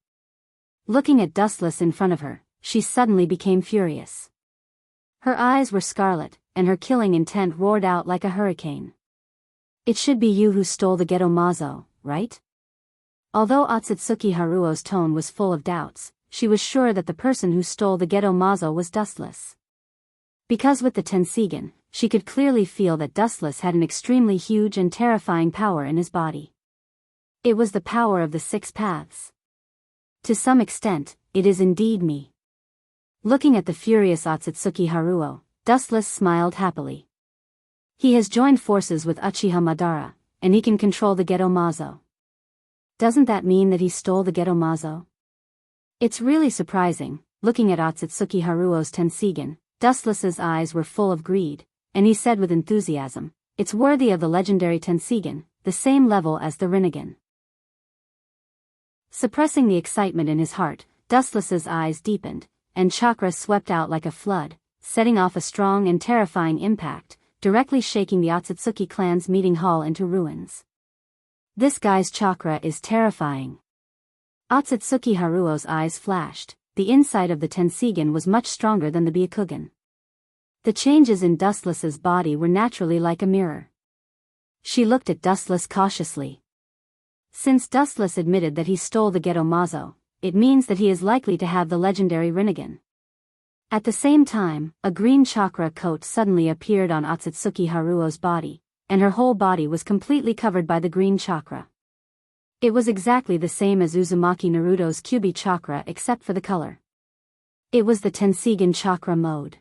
Looking at Dustless in front of her, she suddenly became furious. Her eyes were scarlet, and her killing intent roared out like a hurricane. It should be you who stole the Geto Mazo, right? Although Otsutsuki Haruo's tone was full of doubts, she was sure that the person who stole the Geto Mazo was Dustless. Because with the Tensigen, she could clearly feel that Dustless had an extremely huge and terrifying power in his body. It was the power of the 6 paths. To some extent, it is indeed me. Looking at the furious Otsutsuki Haruo, Dustless smiled happily. He has joined forces with Uchiha Madara, and he can control the Geto Mazo. Doesn't that mean that he stole the Geto Mazo? It's really surprising. Looking at Otsutsuki Haruo's Tensigen, Dustless's eyes were full of greed, and he said with enthusiasm, it's worthy of the legendary Tensigen, the same level as the Rinnegan. Suppressing the excitement in his heart, Dustless's eyes deepened, and chakra swept out like a flood, setting off a strong and terrifying impact, directly shaking the Otsutsuki clan's meeting hall into ruins. This guy's chakra is terrifying. Otsutsuki Haruo's eyes flashed. The inside of the Tensigen was much stronger than the Byakugan. The changes in Dustless's body were naturally like a mirror. She looked at Dustless cautiously. Since Dustless admitted that he stole the Geto Mazo, it means that he is likely to have the legendary Rinnegan. At the same time, a green chakra coat suddenly appeared on Otsutsuki Haruo's body, and her whole body was completely covered by the green chakra. It was exactly the same as Uzumaki Naruto's Kyuubi chakra except for the color. It was the Tensigen chakra mode.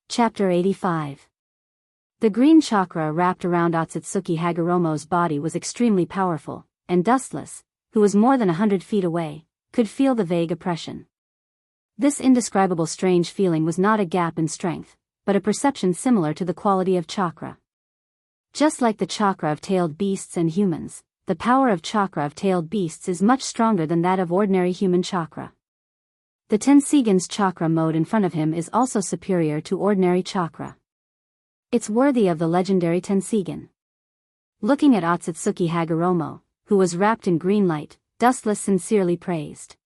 Chapter 85. The green chakra wrapped around Otsutsuki Hagoromo's body was extremely powerful, and Dustless, who was more than 100 feet away, could feel the vague oppression. This indescribable strange feeling was not a gap in strength, but a perception similar to the quality of chakra. Just like the chakra of tailed beasts and humans, the power of chakra of tailed beasts is much stronger than that of ordinary human chakra. The Tensigen's chakra mode in front of him is also superior to ordinary chakra. It's worthy of the legendary Tensigen. Looking at Otsutsuki Hagoromo, who was wrapped in green light, Dustless sincerely praised.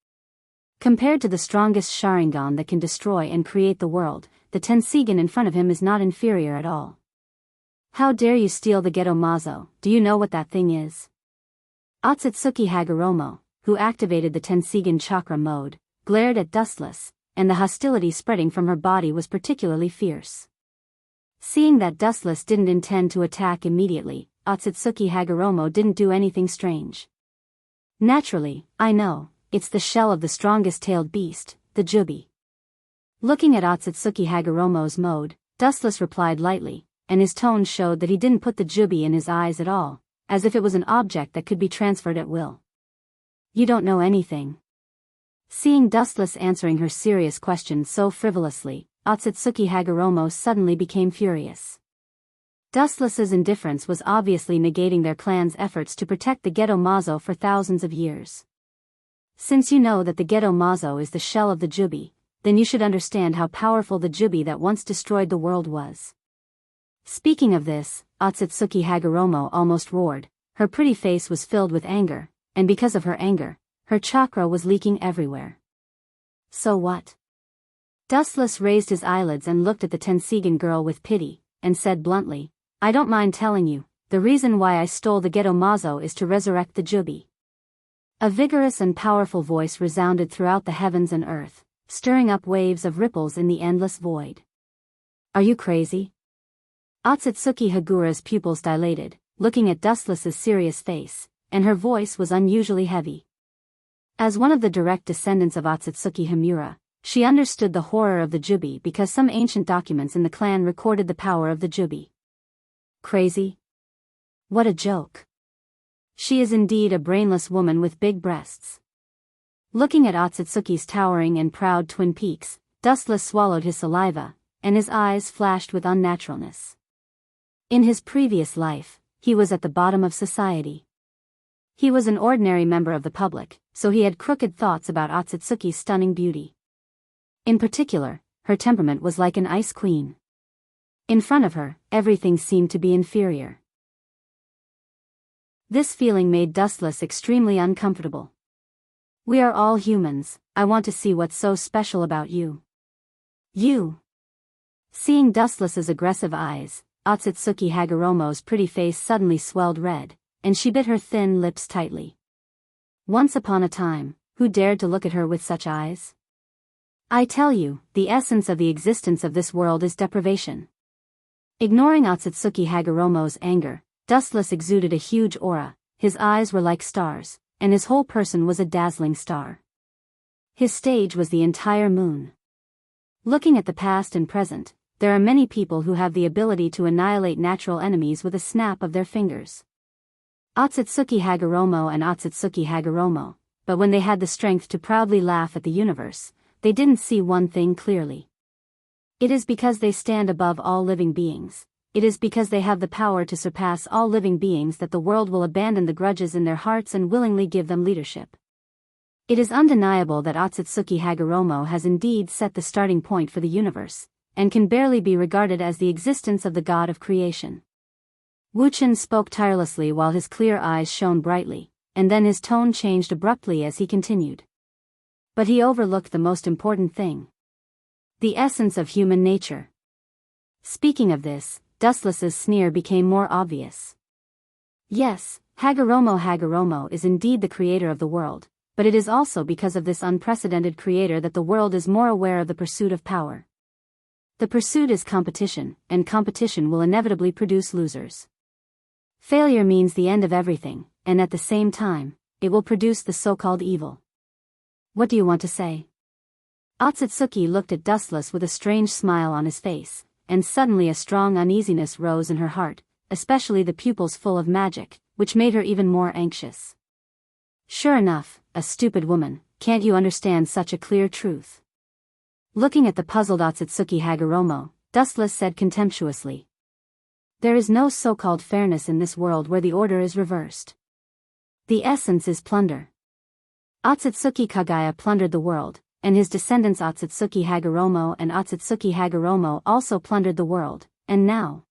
Compared to the strongest Sharingan that can destroy and create the world, the Tensigen in front of him is not inferior at all. How dare you steal the Geto Mazo? Do you know what that thing is? Otsutsuki Hagoromo, who activated the Tensigen chakra mode, glared at Dustless, and the hostility spreading from her body was particularly fierce. Seeing that Dustless didn't intend to attack immediately, Otsutsuki Hagoromo didn't do anything strange. Naturally, I know, it's the shell of the strongest tailed beast, the Jubi. Looking at Otsutsuki Hagoromo's mode, Dustless replied lightly, and his tone showed that he didn't put the Jubi in his eyes at all, as if it was an object that could be transferred at will. You don't know anything. Seeing Dustless answering her serious question so frivolously, Otsutsuki Hagoromo suddenly became furious. Dustless's indifference was obviously negating their clan's efforts to protect the Geto Mazo for thousands of years. Since you know that the Geto Mazo is the shell of the Jubi, then you should understand how powerful the Jubi that once destroyed the world was. Speaking of this, Otsutsuki Hagoromo almost roared. Her pretty face was filled with anger, and because of her anger, her chakra was leaking everywhere. So what? Dustless raised his eyelids and looked at the Tensigen girl with pity, and said bluntly, I don't mind telling you, the reason why I stole the Geto Mazo is to resurrect the Jubi. A vigorous and powerful voice resounded throughout the heavens and earth, stirring up waves of ripples in the endless void. Are you crazy? Otsutsuki Hagura's pupils dilated, looking at Dustless's serious face, and her voice was unusually heavy. As one of the direct descendants of Otsutsuki Himura, she understood the horror of the Jubi because some ancient documents in the clan recorded the power of the Jubi. Crazy? What a joke. She is indeed a brainless woman with big breasts. Looking at Otsutsuki's towering and proud twin peaks, Dustless swallowed his saliva, and his eyes flashed with unnaturalness. In his previous life, he was at the bottom of society. He was an ordinary member of the public, so he had crooked thoughts about Otsutsuki's stunning beauty. In particular, her temperament was like an ice queen. In front of her, everything seemed to be inferior. This feeling made Dustless extremely uncomfortable. We are all humans, I want to see what's so special about you. You. Seeing Dustless's aggressive eyes, Otsutsuki Hagoromo's pretty face suddenly swelled red, and she bit her thin lips tightly. Once upon a time, who dared to look at her with such eyes? I tell you, the essence of the existence of this world is deprivation. Ignoring Otsutsuki Hagoromo's anger, Dustless exuded a huge aura, his eyes were like stars, and his whole person was a dazzling star. His stage was the entire moon. Looking at the past and present, there are many people who have the ability to annihilate natural enemies with a snap of their fingers. Otsutsuki Hagoromo and Otsutsuki Hagoromo, but when they had the strength to proudly laugh at the universe, they didn't see one thing clearly. It is because they stand above all living beings. It is because they have the power to surpass all living beings that the world will abandon the grudges in their hearts and willingly give them leadership. It is undeniable that Otsutsuki Hagoromo has indeed set the starting point for the universe, and can barely be regarded as the existence of the god of creation. Wuchen spoke tirelessly while his clear eyes shone brightly, and then his tone changed abruptly as he continued. But he overlooked the most important thing. The essence of human nature. Speaking of this, Dustless's sneer became more obvious. Yes, Hagoromo is indeed the creator of the world, but it is also because of this unprecedented creator that the world is more aware of the pursuit of power. The pursuit is competition, and competition will inevitably produce losers. Failure means the end of everything, and at the same time, it will produce the so-called evil. What do you want to say? Otsutsuki looked at Dustless with a strange smile on his face, and suddenly a strong uneasiness rose in her heart, especially the pupils full of magic, which made her even more anxious. Sure enough, a stupid woman, can't you understand such a clear truth? Looking at the puzzled Otsutsuki Hagoromo, Dustless said contemptuously. There is no so-called fairness in this world where the order is reversed. The essence is plunder. Otsutsuki Kagaya plundered the world, and his descendants Otsutsuki Hagoromo and Otsutsuki Hagoromo also plundered the world, and now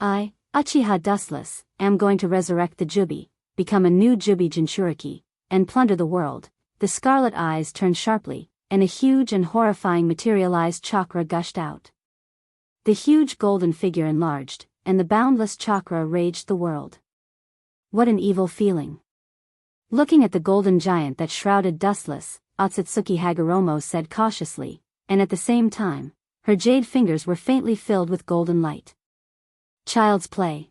I, Uchiha Dustless, am going to resurrect the Jubi, become a new Jubi Jinchuriki, and plunder the world. The scarlet eyes turned sharply, and a huge and horrifying materialized chakra gushed out. The huge golden figure enlarged, and the boundless chakra raged the world. What an evil feeling. Looking at the golden giant that shrouded Dustless, Otsutsuki Hagoromo said cautiously, and at the same time, her jade fingers were faintly filled with golden light. Child's play.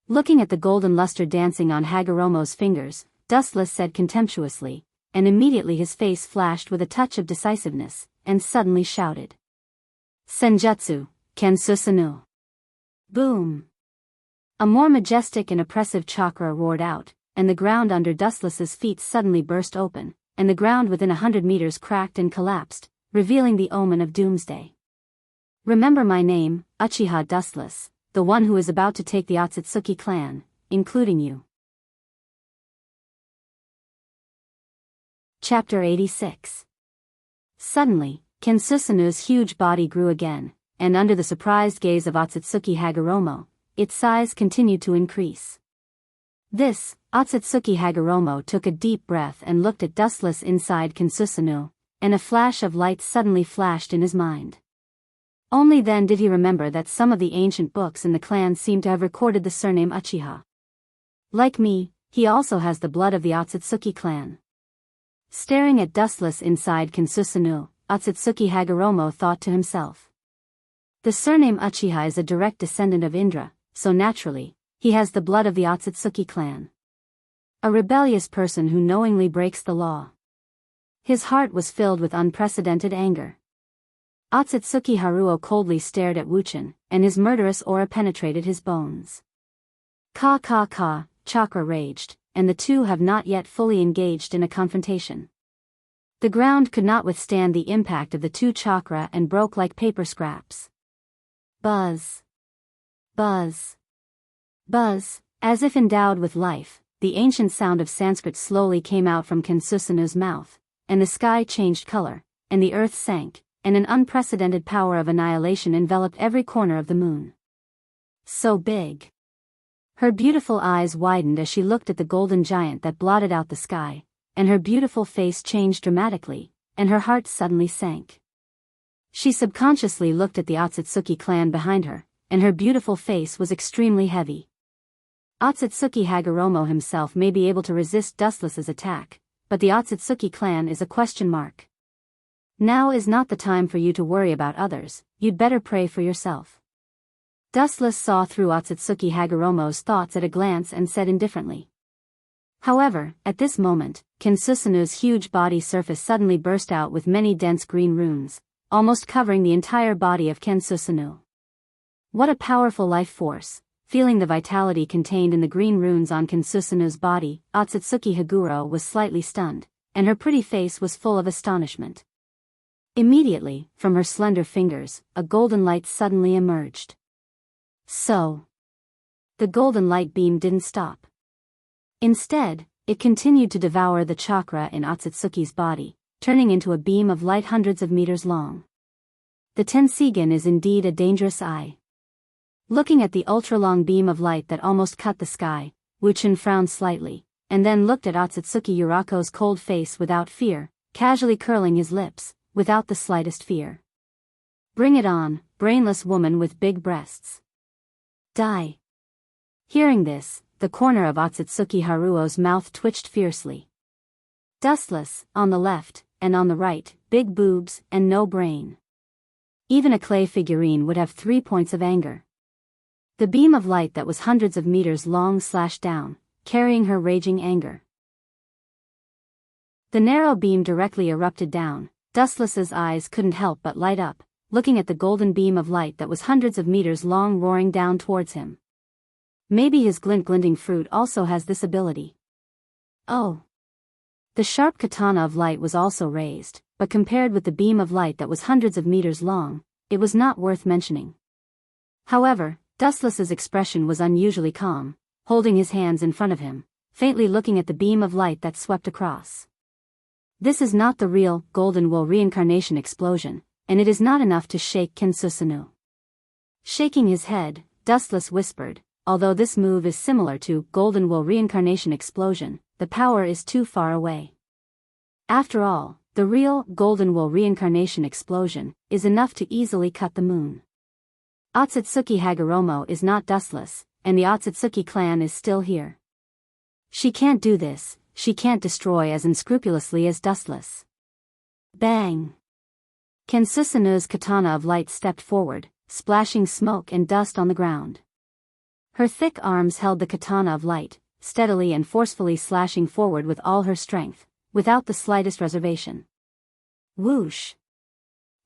Looking at the golden luster dancing on Hagoromo's fingers, Dustless said contemptuously, and immediately his face flashed with a touch of decisiveness, and suddenly shouted. Senjutsu, Kensusunu. Boom! A more majestic and oppressive chakra roared out, and the ground under Dustless's feet suddenly burst open, and the ground within 100 meters cracked and collapsed, revealing the omen of doomsday. Remember my name, Uchiha Dustless, the one who is about to take the Otsutsuki clan, including you. Chapter 86. Suddenly, Kensusanu's huge body grew again, and under the surprised gaze of Otsutsuki Hagoromo, its size continued to increase. This, Otsutsuki Hagoromo took a deep breath and looked at Dustless inside Kensusanu, and a flash of light suddenly flashed in his mind. Only then did he remember that some of the ancient books in the clan seemed to have recorded the surname Uchiha. Like me, he also has the blood of the Otsutsuki clan. Staring at Dustless inside Kensusanu, Otsutsuki Hagoromo thought to himself. The surname Uchiha is a direct descendant of Indra, so naturally, he has the blood of the Otsutsuki clan. A rebellious person who knowingly breaks the law. His heart was filled with unprecedented anger. Otsutsuki Haruo coldly stared at Wuchen, and his murderous aura penetrated his bones. Ka, chakra raged, and the two have not yet fully engaged in a confrontation. The ground could not withstand the impact of the two chakra and broke like paper scraps. Buzz. Buzz. Buzz, as if endowed with life, the ancient sound of Sanskrit slowly came out from Kensusanu's mouth, and the sky changed color, and the earth sank, and an unprecedented power of annihilation enveloped every corner of the moon. So big. Her beautiful eyes widened as she looked at the golden giant that blotted out the sky, and her beautiful face changed dramatically, and her heart suddenly sank. She subconsciously looked at the Otsutsuki clan behind her, and her beautiful face was extremely heavy. Otsutsuki Hagoromo himself may be able to resist Dustless's attack, but the Otsutsuki clan is a question mark. Now is not the time for you to worry about others, you'd better pray for yourself. Dustless saw through Otsutsuki Hagoromo's thoughts at a glance and said indifferently. However, at this moment, Kensusanu's huge body surface suddenly burst out with many dense green runes, almost covering the entire body of Kensusanu. What a powerful life force! Feeling the vitality contained in the green runes on Kensusanu's body, Otsutsuki Haguro was slightly stunned, and her pretty face was full of astonishment. Immediately, from her slender fingers, a golden light suddenly emerged. So, the golden light beam didn't stop. Instead, it continued to devour the chakra in Otsutsuki's body, turning into a beam of light hundreds of meters long. The Tensigen is indeed a dangerous eye. Looking at the ultra-long beam of light that almost cut the sky, Wuchen frowned slightly, and then looked at Otsutsuki Yurako's cold face without fear, casually curling his lips, without the slightest fear. Bring it on, brainless woman with big breasts. Die. Hearing this, the corner of Otsutsuki Haruo's mouth twitched fiercely. Dustless, on the left, and on the right, big boobs, and no brain. Even a clay figurine would have 3 points of anger. The beam of light that was hundreds of meters long slashed down, carrying her raging anger. The narrow beam directly erupted down. Dustless's eyes couldn't help but light up, looking at the golden beam of light that was hundreds of meters long roaring down towards him. Maybe his glinting fruit also has this ability. Oh. The sharp katana of light was also raised, but compared with the beam of light that was hundreds of meters long, it was not worth mentioning. However, Dustless's expression was unusually calm, holding his hands in front of him, faintly looking at the beam of light that swept across. This is not the real, golden wool reincarnation explosion, and it is not enough to shake Kensusanoo. Shaking his head, Dustless whispered, although this move is similar to golden wool reincarnation explosion, the power is too far away. After all, the real, golden wool reincarnation explosion is enough to easily cut the moon. Otsutsuki Hagoromo is not Dustless, and the Otsutsuki clan is still here. She can't do this, she can't destroy as unscrupulously as Dustless. Bang! Kensusanoo's katana of light stepped forward, splashing smoke and dust on the ground. Her thick arms held the katana of light, steadily and forcefully slashing forward with all her strength, without the slightest reservation. Whoosh!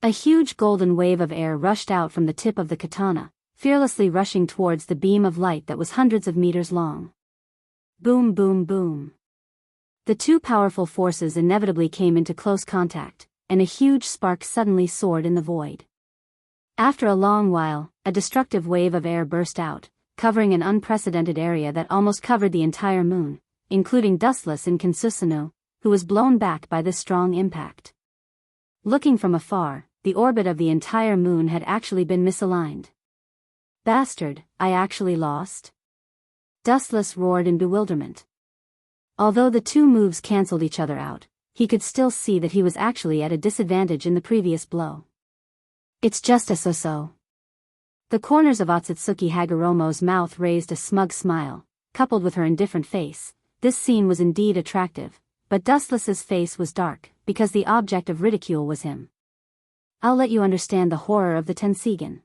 A huge golden wave of air rushed out from the tip of the katana, fearlessly rushing towards the beam of light that was hundreds of meters long. Boom, boom, boom. The two powerful forces inevitably came into close contact, and a huge spark suddenly soared in the void. After a long while, a destructive wave of air burst out, covering an unprecedented area that almost covered the entire moon, including Dustless and Kensusanoo, who was blown back by this strong impact. Looking from afar, the orbit of the entire moon had actually been misaligned. Bastard, I actually lost? Dustless roared in bewilderment. Although the two moves cancelled each other out, he could still see that he was actually at a disadvantage in the previous blow. It's just a so-so. The corners of Otsutsuki Hagoromo's mouth raised a smug smile, coupled with her indifferent face. This scene was indeed attractive, but Dustless's face was dark, because the object of ridicule was him. I'll let you understand the horror of the Tensigen.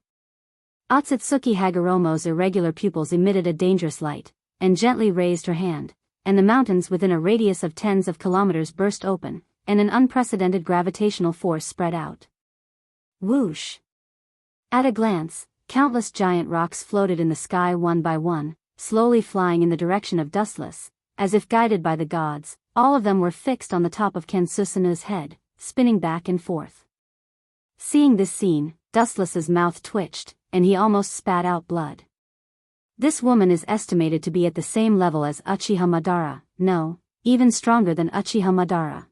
Otsutsuki Hagoromo's irregular pupils emitted a dangerous light, and gently raised her hand, and the mountains within a radius of tens of kilometers burst open, and an unprecedented gravitational force spread out. Whoosh! At a glance, countless giant rocks floated in the sky one by one, slowly flying in the direction of Dustless, as if guided by the gods. All of them were fixed on the top of Kensusanoo's head, spinning back and forth. Seeing this scene, Dustless's mouth twitched, and he almost spat out blood. This woman is estimated to be at the same level as Uchiha Madara, no, even stronger than Uchiha Madara.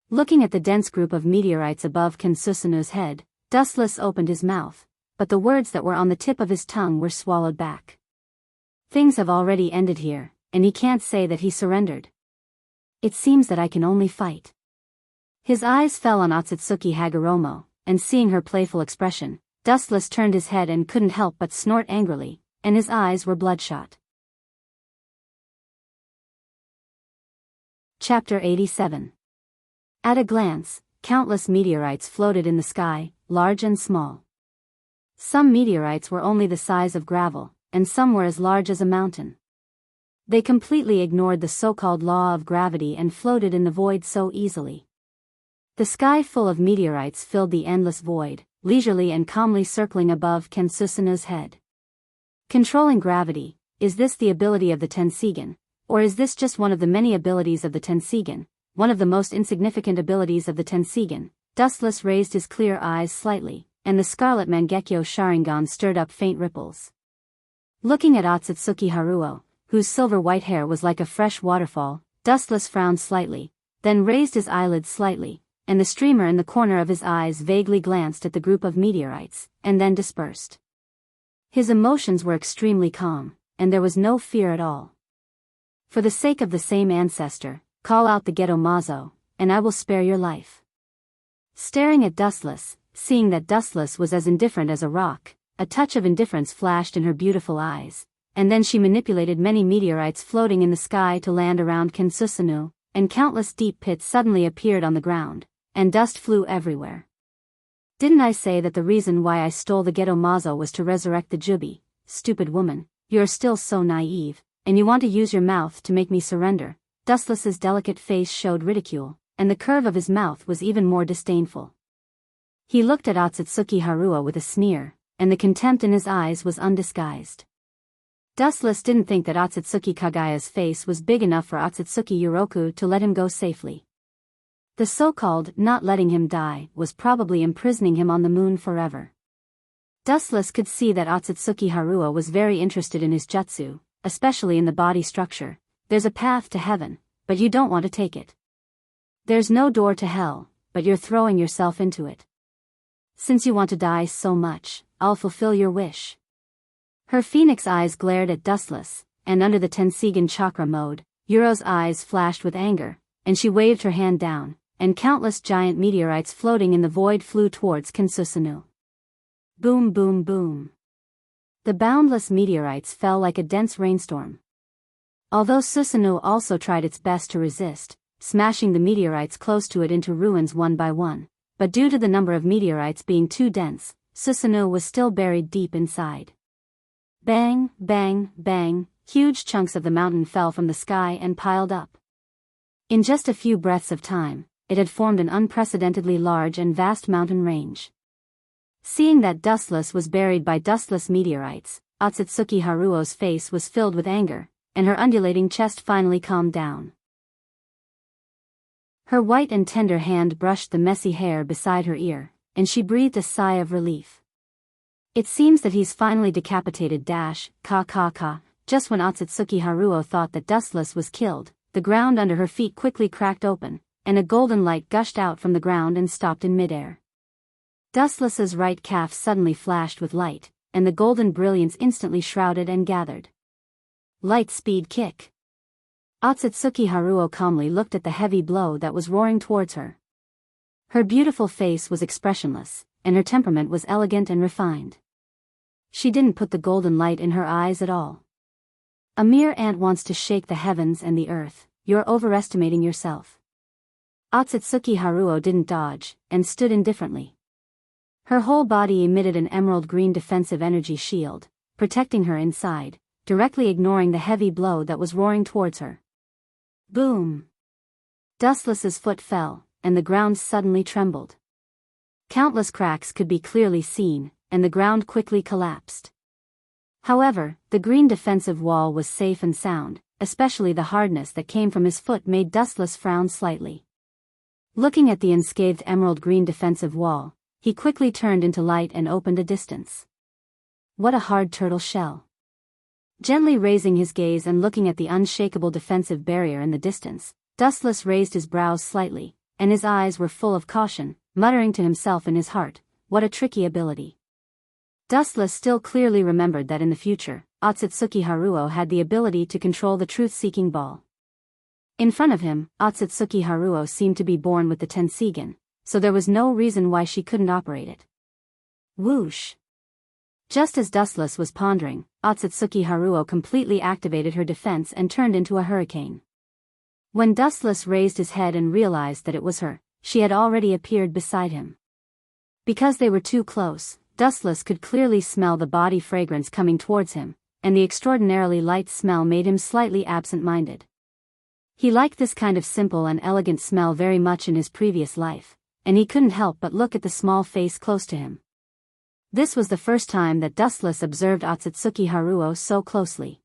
Looking at the dense group of meteorites above Kensusanoo's head, Dustless opened his mouth, but the words that were on the tip of his tongue were swallowed back. Things have already ended here, and he can't say that he surrendered. It seems that I can only fight. His eyes fell on Otsutsuki Hagoromo, and seeing her playful expression, Dustless turned his head and couldn't help but snort angrily, and his eyes were bloodshot. Chapter 87. At a glance, countless meteorites floated in the sky, large and small. Some meteorites were only the size of gravel, and some were as large as a mountain. They completely ignored the so-called law of gravity and floated in the void so easily. The sky full of meteorites filled the endless void, leisurely and calmly circling above Kensusanoo's head. Controlling gravity, is this the ability of the Tensigen, or is this just one of the many abilities of the Tensigen, one of the most insignificant abilities of the Tensigen? Dustless raised his clear eyes slightly, and the scarlet Mangekyo Sharingan stirred up faint ripples. Looking at Otsutsuki Haruo, whose silver-white hair was like a fresh waterfall, Dustless frowned slightly, then raised his eyelids slightly, and the streamer in the corner of his eyes vaguely glanced at the group of meteorites, and then dispersed. His emotions were extremely calm, and there was no fear at all. For the sake of the same ancestor, call out the Geto Mazo, and I will spare your life. Staring at Dustless, seeing that Dustless was as indifferent as a rock, a touch of indifference flashed in her beautiful eyes, and then she manipulated many meteorites floating in the sky to land around Kensusanoo, and countless deep pits suddenly appeared on the ground, and dust flew everywhere. Didn't I say that the reason why I stole the ghetto mazo was to resurrect the jubi? Stupid woman, you're still so naive, and you want to use your mouth to make me surrender. Dustless's delicate face showed ridicule, and the curve of his mouth was even more disdainful. He looked at Otsutsuki Haruo with a sneer, and the contempt in his eyes was undisguised. Dustless didn't think that Otsutsuki Kagaya's face was big enough for Otsutsuki Yoroku to let him go safely. The so-called not letting him die was probably imprisoning him on the moon forever. Dustless could see that Otsutsuki Haruo was very interested in his jutsu, especially in the body structure. There's a path to heaven, but you don't want to take it. There's no door to hell, but you're throwing yourself into it. Since you want to die so much, I'll fulfill your wish. Her phoenix eyes glared at Dustless, and under the Tensigan chakra mode, Yuro's eyes flashed with anger, and she waved her hand down, and countless giant meteorites floating in the void flew towards Kinsusunu. Boom boom boom. The boundless meteorites fell like a dense rainstorm. Although Susanoo also tried its best to resist, smashing the meteorites close to it into ruins one by one, but due to the number of meteorites being too dense, Susanoo was still buried deep inside. Bang, bang, bang, huge chunks of the mountain fell from the sky and piled up. In just a few breaths of time, it had formed an unprecedentedly large and vast mountain range. Seeing that Dustless was buried by dustless meteorites, Otsutsuki Haruo's face was filled with anger, and her undulating chest finally calmed down. Her white and tender hand brushed the messy hair beside her ear, and she breathed a sigh of relief. It seems that he's finally decapitated ka. Just when Otsutsuki Haruo thought that Dustless was killed, the ground under her feet quickly cracked open, and a golden light gushed out from the ground and stopped in midair. Dustless's right calf suddenly flashed with light, and the golden brilliance instantly shrouded and gathered. Light speed kick. Otsutsuki Haruo calmly looked at the heavy blow that was roaring towards her. Her beautiful face was expressionless, and her temperament was elegant and refined. She didn't put the golden light in her eyes at all. A mere ant wants to shake the heavens and the earth. You're overestimating yourself. Otsutsuki Haruo didn't dodge, and stood indifferently. Her whole body emitted an emerald green defensive energy shield, protecting her inside, directly ignoring the heavy blow that was roaring towards her. Boom! Dustless's foot fell, and the ground suddenly trembled. Countless cracks could be clearly seen, and the ground quickly collapsed. However, the green defensive wall was safe and sound, especially the hardness that came from his foot made Dustless frown slightly. Looking at the unscathed emerald green defensive wall, he quickly turned into light and opened a distance. What a hard turtle shell. Gently raising his gaze and looking at the unshakable defensive barrier in the distance, Dustless raised his brows slightly, and his eyes were full of caution, muttering to himself in his heart, what a tricky ability. Dustless still clearly remembered that in the future, Otsutsuki Haruo had the ability to control the truth-seeking ball. In front of him, Otsutsuki Haruo seemed to be born with the Tensigan, so there was no reason why she couldn't operate it. Whoosh! Just as Dustless was pondering, Otsutsuki Haruo completely activated her defense and turned into a hurricane. When Dustless raised his head and realized that it was her, she had already appeared beside him. Because they were too close, Dustless could clearly smell the body fragrance coming towards him, and the extraordinarily light smell made him slightly absent-minded. He liked this kind of simple and elegant smell very much in his previous life, and he couldn't help but look at the small face close to him. This was the first time that Dustless observed Otsutsuki Haruo so closely.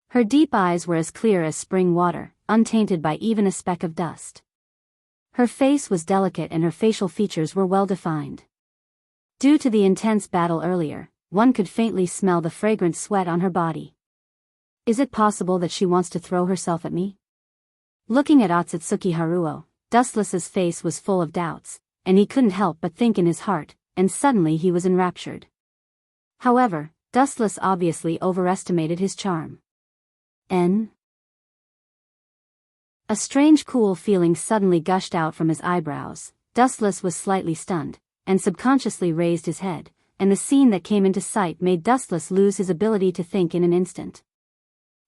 Her deep eyes were as clear as spring water, untainted by even a speck of dust. Her face was delicate and her facial features were well defined. Due to the intense battle earlier, one could faintly smell the fragrant sweat on her body. Is it possible that she wants to throw herself at me? Looking at Otsutsuki Haruo, Dustless's face was full of doubts, and he couldn't help but think in his heart, and suddenly he was enraptured. However, Dustless obviously overestimated his charm. A strange cool feeling suddenly gushed out from his eyebrows. Dustless was slightly stunned, and subconsciously raised his head, and the scene that came into sight made Dustless lose his ability to think in an instant.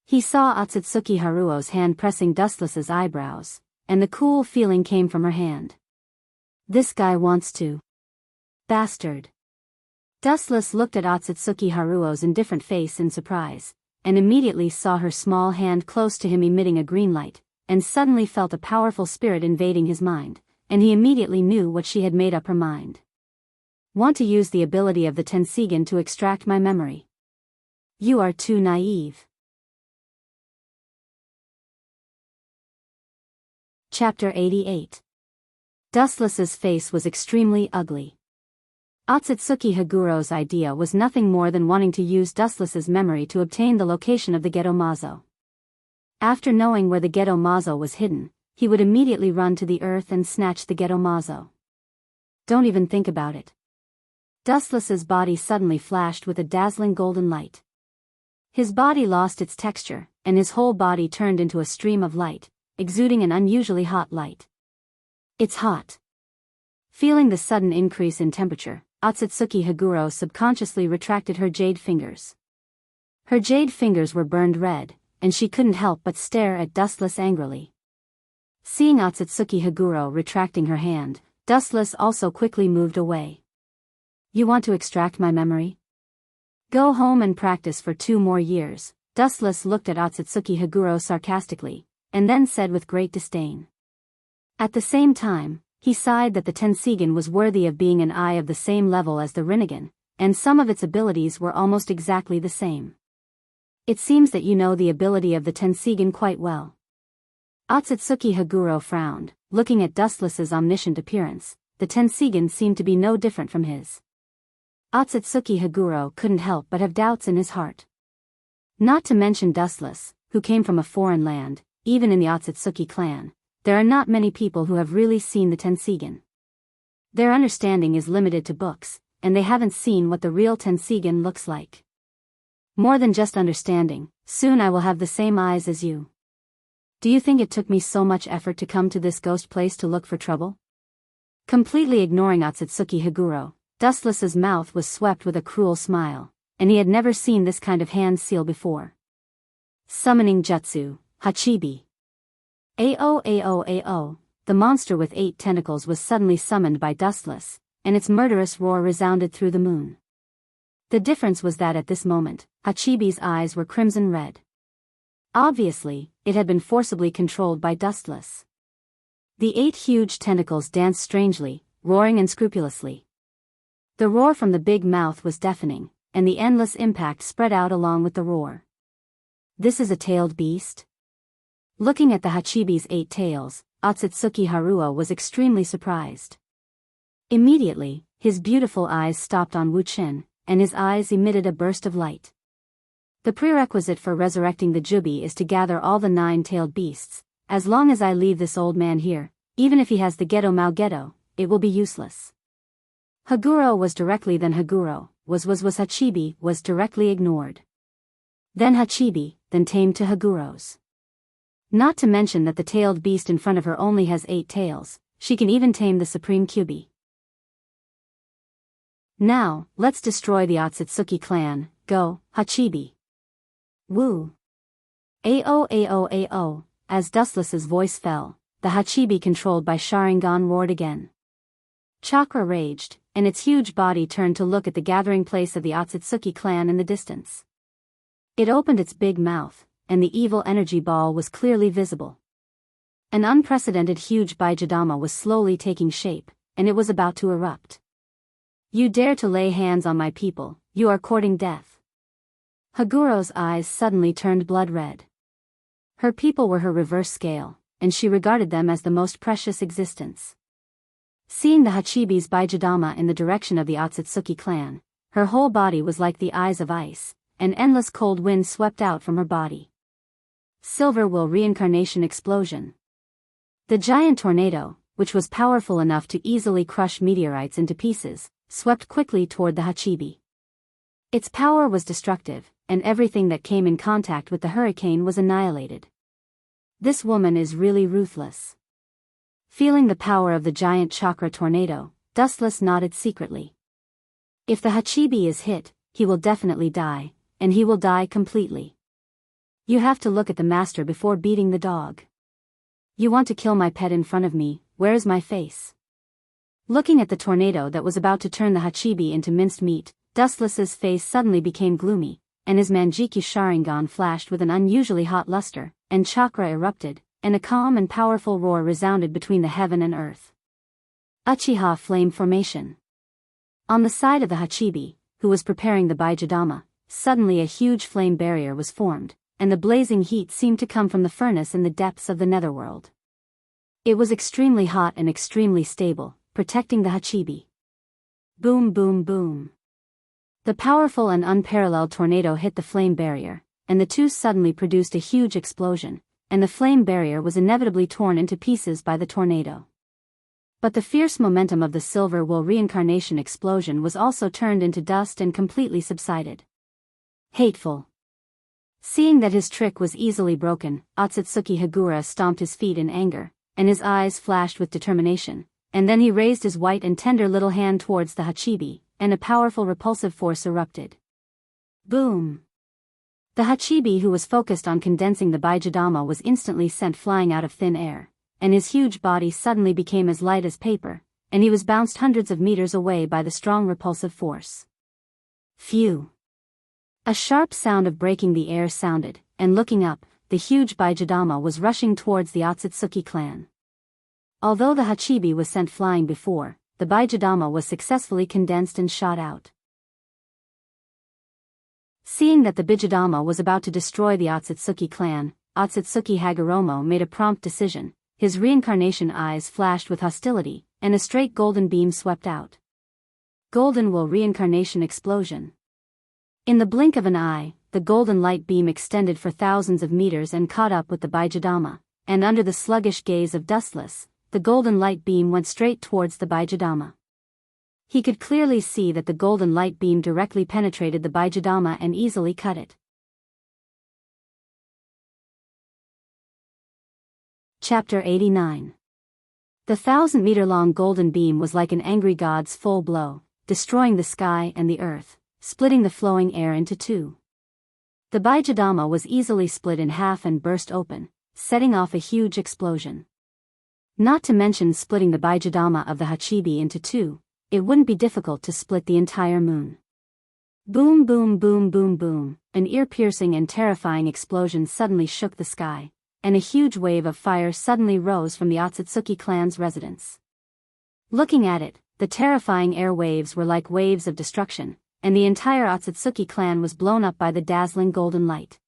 He saw Otsutsuki Haruo's hand pressing Dustless's eyebrows, and the cool feeling came from her hand. This guy wants to. Bastard. Dustless looked at Otsutsuki Haruo's indifferent face in surprise, and immediately saw her small hand close to him emitting a green light, and suddenly felt a powerful spirit invading his mind, and he immediately knew what she had made up her mind. Want to use the ability of the Tensigen to extract my memory? You are too naive. Chapter 88. Dustless's face was extremely ugly. Otsutsuki Haguro's idea was nothing more than wanting to use Dustless's memory to obtain the location of the Geto Mazo. After knowing where the Geto Mazo was hidden, he would immediately run to the earth and snatch the Geto Mazo. Don't even think about it. Dustless's body suddenly flashed with a dazzling golden light. His body lost its texture, and his whole body turned into a stream of light, exuding an unusually hot light. It's hot. Feeling the sudden increase in temperature, Otsutsuki Haguro subconsciously retracted her jade fingers. Her jade fingers were burned red, and she couldn't help but stare at Dustless angrily. Seeing Otsutsuki Haguro retracting her hand, Dustless also quickly moved away. You want to extract my memory? Go home and practice for 2 more years. Dustless looked at Otsutsuki Haguro sarcastically, and then said with great disdain. At the same time, he sighed that the Tensigen was worthy of being an eye of the same level as the Rinnegan, and some of its abilities were almost exactly the same. It seems that you know the ability of the Tensigen quite well. Otsutsuki Haguro frowned, looking at Dustless's omniscient appearance. The Tensigen seemed to be no different from his. Otsutsuki Haguro couldn't help but have doubts in his heart. Not to mention Dustless, who came from a foreign land. Even in the Otsutsuki clan, there are not many people who have really seen the Tensigen. Their understanding is limited to books, and they haven't seen what the real Tensigen looks like. More than just understanding, soon I will have the same eyes as you. Do you think it took me so much effort to come to this ghost place to look for trouble? Completely ignoring Otsutsuki Haguro, Dustless's mouth was swept with a cruel smile, and he had never seen this kind of hand seal before. Summoning Jutsu, Hachibi. Ao. The monster with 8 tentacles was suddenly summoned by Dustless, and its murderous roar resounded through the moon. The difference was that at this moment, Hachibi's eyes were crimson red. Obviously, it had been forcibly controlled by Dustless. The 8 huge tentacles danced strangely, roaring unscrupulously. The roar from the big mouth was deafening, and the endless impact spread out along with the roar. This is a tailed beast? Looking at the Hachibi's 8 tails, Otsutsuki Haruo was extremely surprised. Immediately, his beautiful eyes stopped on Wuchen, and his eyes emitted a burst of light. The prerequisite for resurrecting the Jubi is to gather all the 9-tailed beasts. As long as I leave this old man here, even if he has the Geto Mao, it will be useless. Haguro was directly then Haguro, was Hachibi, was directly ignored. Then Hachibi, then tamed to Haguro's. Not to mention that the tailed beast in front of her only has 8 tails, she can even tame the Supreme Kyubi. Now, let's destroy the Otsutsuki clan. Go, Hachibi. Woo. Ao. As Dustless's voice fell, the Hachibi controlled by Sharingan roared again. Chakra raged, and its huge body turned to look at the gathering place of the Otsutsuki clan in the distance. It opened its big mouth, and the evil energy ball was clearly visible. An unprecedented huge Baijidama was slowly taking shape, and it was about to erupt. You dare to lay hands on my people, you are courting death. Haguro's eyes suddenly turned blood red. Her people were her reverse scale, and she regarded them as the most precious existence. Seeing the Hachibi's Baijidama in the direction of the Otsutsuki clan, her whole body was like the eyes of ice, an endless cold wind swept out from her body. Silver Will Reincarnation Explosion. The giant tornado, which was powerful enough to easily crush meteorites into pieces, swept quickly toward the Hachibi. Its power was destructive, and everything that came in contact with the hurricane was annihilated. This woman is really ruthless. Feeling the power of the giant chakra tornado, Dustless nodded secretly. If the Hachibi is hit, he will definitely die, and he will die completely. You have to look at the master before beating the dog. You want to kill my pet in front of me, where is my face? Looking at the tornado that was about to turn the Hachibi into minced meat, Dustless's face suddenly became gloomy, and his Manjikyu Sharingan flashed with an unusually hot luster, and chakra erupted, and a calm and powerful roar resounded between the heaven and earth. Uchiha Flame Formation. On the side of the Hachibi, who was preparing the Baijidama, suddenly a huge flame barrier was formed, and the blazing heat seemed to come from the furnace in the depths of the netherworld. It was extremely hot and extremely stable, protecting the Hachibi. Boom boom boom. The powerful and unparalleled tornado hit the flame barrier, and the two suddenly produced a huge explosion, and the flame barrier was inevitably torn into pieces by the tornado. But the fierce momentum of the silver wool reincarnation explosion was also turned into dust and completely subsided. Hateful. Seeing that his trick was easily broken, Otsutsuki Hagura stomped his feet in anger, and his eyes flashed with determination, and then he raised his white and tender little hand towards the Hachibi, and a powerful repulsive force erupted. Boom! The Hachibi, who was focused on condensing the Baijidama, was instantly sent flying out of thin air, and his huge body suddenly became as light as paper, and he was bounced hundreds of meters away by the strong repulsive force. Phew! A sharp sound of breaking the air sounded, and looking up, the huge Baijidama was rushing towards the Otsutsuki clan. Although the Hachibi was sent flying before, the Baijidama was successfully condensed and shot out. Seeing that the Bijidama was about to destroy the Otsutsuki clan, Otsutsuki Hagoromo made a prompt decision. His reincarnation eyes flashed with hostility, and a straight golden beam swept out. Golden Wool Reincarnation Explosion. In the blink of an eye, the golden light beam extended for thousands of meters and caught up with the Baijidama, and under the sluggish gaze of Dustless, the golden light beam went straight towards the Baijidama. He could clearly see that the golden light beam directly penetrated the Baijidama and easily cut it. Chapter 89. The 1,000-meter-long golden beam was like an angry god's full blow, destroying the sky and the earth, splitting the flowing air into two. The Baijidama was easily split in half and burst open, setting off a huge explosion. Not to mention splitting the Baijidama of the Hachibi into two, it wouldn't be difficult to split the entire moon. Boom boom boom boom boom, an ear-piercing and terrifying explosion suddenly shook the sky, and a huge wave of fire suddenly rose from the Otsutsuki clan's residence. Looking at it, the terrifying air waves were like waves of destruction, and the entire Otsutsuki clan was blown up by the dazzling golden light.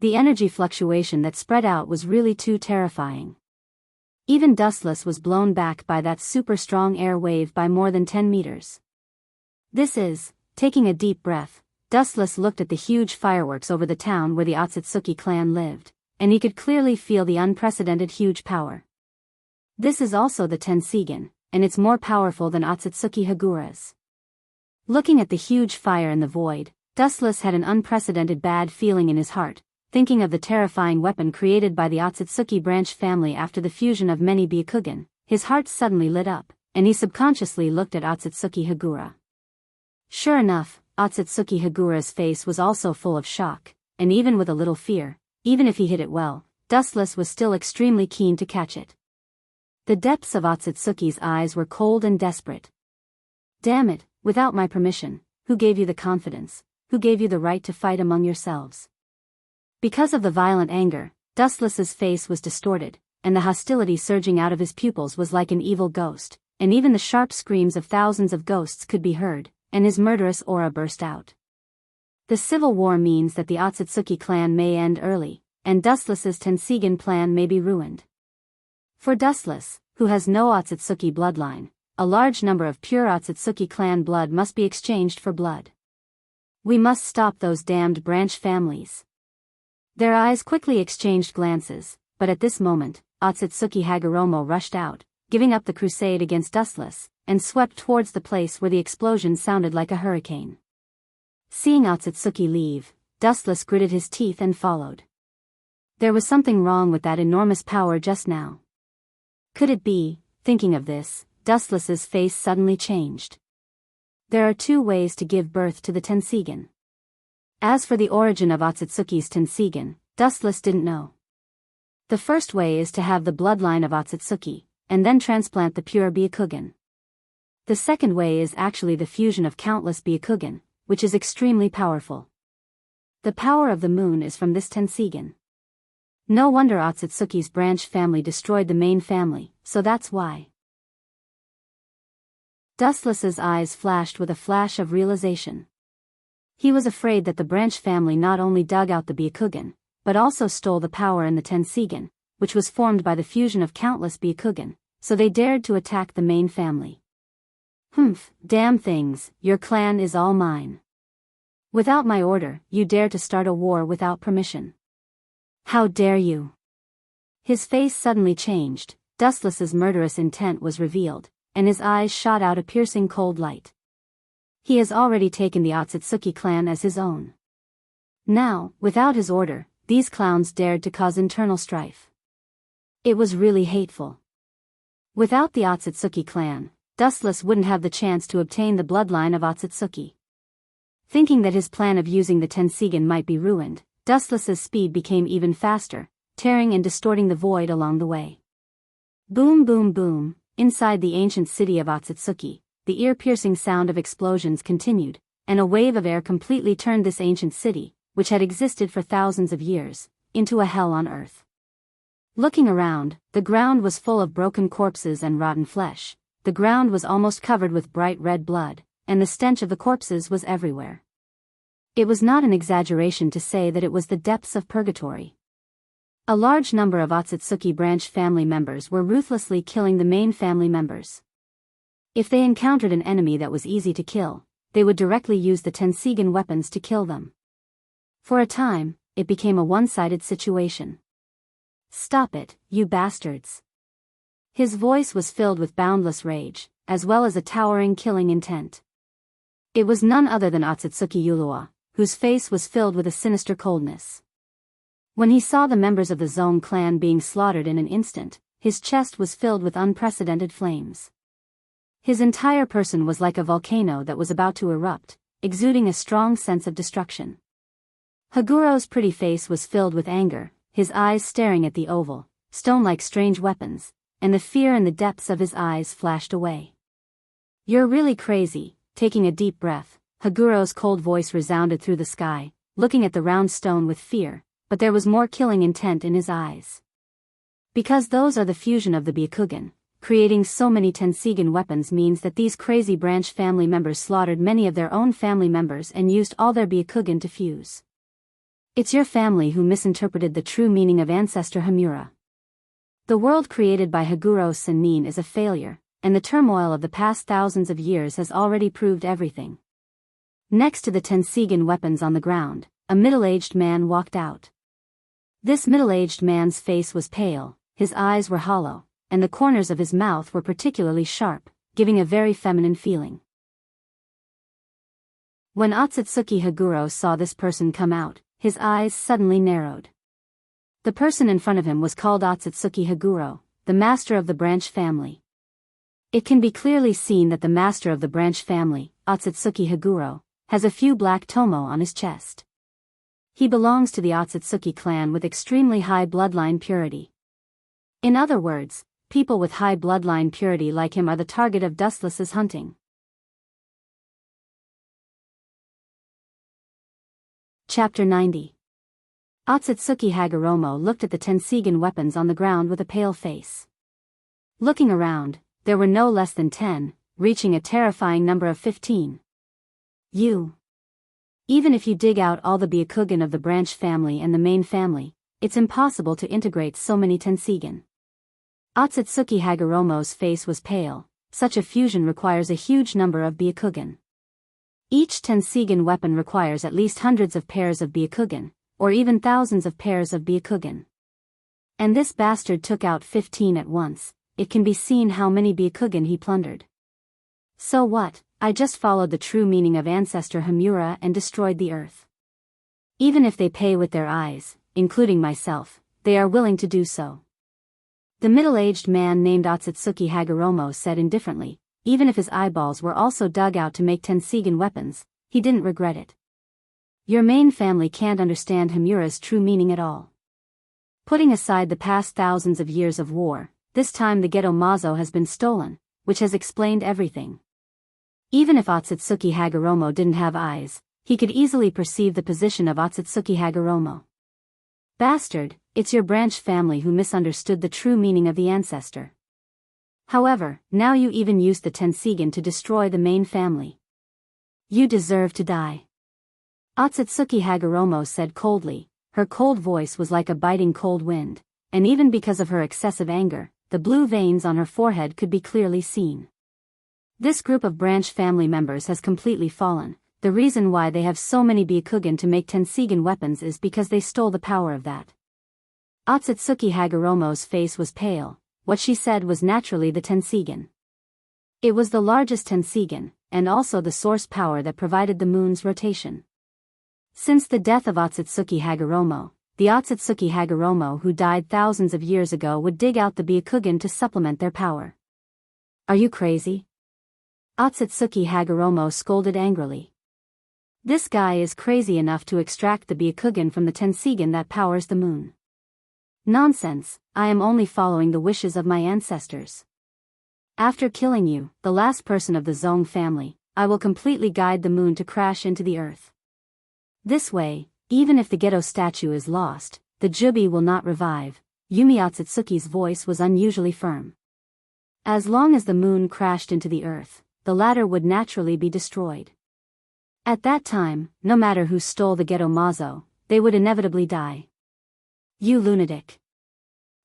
The energy fluctuation that spread out was really too terrifying. Even Dustless was blown back by that super strong air wave by more than 10 meters. Taking a deep breath, Dustless looked at the huge fireworks over the town where the Otsutsuki clan lived, and he could clearly feel the unprecedented huge power. This is also the Tensigen, and it's more powerful than Otsutsuki Hagura's. Looking at the huge fire in the void, Dustless had an unprecedented bad feeling in his heart, thinking of the terrifying weapon created by the Otsutsuki branch family after the fusion of many Byakugan. His heart suddenly lit up, and he subconsciously looked at Otsutsuki Hagura. Sure enough, Otsutsuki Hagura's face was also full of shock, and even with a little fear, even if he hit it well, Dustless was still extremely keen to catch it. The depths of Otsutsuki's eyes were cold and desperate. Damn it, without my permission, who gave you the confidence, who gave you the right to fight among yourselves? Because of the violent anger, Dustless's face was distorted, and the hostility surging out of his pupils was like an evil ghost, and even the sharp screams of thousands of ghosts could be heard, and his murderous aura burst out. The civil war means that the Otsutsuki clan may end early, and Dustless's Tensigen plan may be ruined. For Dustless, who has no Otsutsuki bloodline, a large number of pure Otsutsuki clan blood must be exchanged for blood. We must stop those damned branch families. Their eyes quickly exchanged glances, but at this moment, Otsutsuki Hagoromo rushed out, giving up the crusade against Dustless, and swept towards the place where the explosion sounded like a hurricane. Seeing Otsutsuki leave, Dustless gritted his teeth and followed. There was something wrong with that enormous power just now. Could it be? Thinking of this, Dustless's face suddenly changed. There are two ways to give birth to the Tensigen. As for the origin of Otsutsuki's Tensigen, Dustless didn't know. The first way is to have the bloodline of Otsutsuki, and then transplant the pure Byakugan. The second way is actually the fusion of countless Byakugan, which is extremely powerful. The power of the moon is from this Tensigan. No wonder Otsutsuki's branch family destroyed the main family, so that's why. Dustless's eyes flashed with a flash of realization. He was afraid that the branch family not only dug out the Byakugan, but also stole the power in the Tensigan, which was formed by the fusion of countless Byakugan, so they dared to attack the main family. Humph, damn things, your clan is all mine. Without my order, you dare to start a war without permission. How dare you? His face suddenly changed, Dustless's murderous intent was revealed, and his eyes shot out a piercing cold light. He has already taken the Otsutsuki clan as his own. Now, without his order, these clowns dared to cause internal strife. It was really hateful. Without the Otsutsuki clan, Dustless wouldn't have the chance to obtain the bloodline of Otsutsuki. Thinking that his plan of using the Tensigan might be ruined, Dustless's speed became even faster, tearing and distorting the void along the way. Boom boom boom, inside the ancient city of Otsutsuki, the ear-piercing sound of explosions continued, and a wave of air completely turned this ancient city, which had existed for thousands of years, into a hell on earth. Looking around, the ground was full of broken corpses and rotten flesh. The ground was almost covered with bright red blood, and the stench of the corpses was everywhere. It was not an exaggeration to say that it was the depths of purgatory. A large number of Otsutsuki branch family members were ruthlessly killing the main family members. If they encountered an enemy that was easy to kill, they would directly use the Tensigan weapons to kill them. For a time, it became a one-sided situation. Stop it, you bastards. His voice was filled with boundless rage, as well as a towering killing intent. It was none other than Otsutsuki Ulua, whose face was filled with a sinister coldness. When he saw the members of the Zone clan being slaughtered in an instant, his chest was filled with unprecedented flames. His entire person was like a volcano that was about to erupt, exuding a strong sense of destruction. Haguro's pretty face was filled with anger, his eyes staring at the oval, stone-like strange weapons, and the fear in the depths of his eyes flashed away. You're really crazy. Taking a deep breath, Haguro's cold voice resounded through the sky, looking at the round stone with fear, but there was more killing intent in his eyes. Because those are the fusion of the Byakugan, creating so many Tensigan weapons means that these crazy branch family members slaughtered many of their own family members and used all their Byakugan to fuse. It's your family who misinterpreted the true meaning of ancestor Hamura. The world created by Haguro Sennin is a failure, and the turmoil of the past thousands of years has already proved everything. Next to the Tensigan weapons on the ground, a middle-aged man walked out. This middle-aged man's face was pale, his eyes were hollow, and the corners of his mouth were particularly sharp, giving a very feminine feeling. When Otsutsuki Haguro saw this person come out, his eyes suddenly narrowed. The person in front of him was called Otsutsuki Haguro, the master of the branch family. It can be clearly seen that the master of the branch family, Otsutsuki Haguro, has a few black tomo on his chest. He belongs to the Otsutsuki clan with extremely high bloodline purity. In other words, people with high bloodline purity like him are the target of Dustless's hunting. Chapter 90. Otsutsuki Hagoromo looked at the Tensigan weapons on the ground with a pale face. Looking around, there were no less than 10, reaching a terrifying number of 15. Even if you dig out all the Byakugan of the branch family and the main family, it's impossible to integrate so many Tensigan. Otsutsuki Hagoromo's face was pale. Such a fusion requires a huge number of Byakugan. Each Tensigan weapon requires at least hundreds of pairs of Byakugan, or even thousands of pairs of Byakugan. And this bastard took out 15 at once. It can be seen how many Byakugan he plundered. So what, I just followed the true meaning of ancestor Hamura and destroyed the earth. Even if they pay with their eyes, including myself, they are willing to do so. The middle-aged man named Otsutsuki Hagoromo said indifferently, even if his eyeballs were also dug out to make Tensigan weapons, he didn't regret it. Your main family can't understand Hamura's true meaning at all. Putting aside the past thousands of years of war, this time the Geto Mazo has been stolen, which has explained everything. Even if Otsutsuki Hagoromo didn't have eyes, he could easily perceive the position of Otsutsuki Hagoromo. Bastard, it's your branch family who misunderstood the true meaning of the ancestor. However, now you even used the Tensigen to destroy the main family. You deserve to die. Otsutsuki Hagoromo said coldly. Her cold voice was like a biting cold wind, and even because of her excessive anger, the blue veins on her forehead could be clearly seen. This group of branch family members has completely fallen. The reason why they have so many Byakugan to make Tensigen weapons is because they stole the power of that. Otsutsuki Hagoromo's face was pale. What she said was naturally the Tensigen. It was the largest Tensigen, and also the source power that provided the moon's rotation. Since the death of Otsutsuki Hagoromo, the Otsutsuki Hagoromo who died thousands of years ago would dig out the Byakugan to supplement their power. Are you crazy? Otsutsuki Hagoromo scolded angrily. This guy is crazy enough to extract the Byakugan from the Tensigen that powers the moon. Nonsense, I am only following the wishes of my ancestors. After killing you, the last person of the Zong family, I will completely guide the moon to crash into the earth. This way, even if the Geto statue is lost, the Jubi will not revive. Yumi Otsutsuki's voice was unusually firm. As long as the moon crashed into the earth, the latter would naturally be destroyed. At that time, no matter who stole the Geto Mazo, they would inevitably die. You lunatic.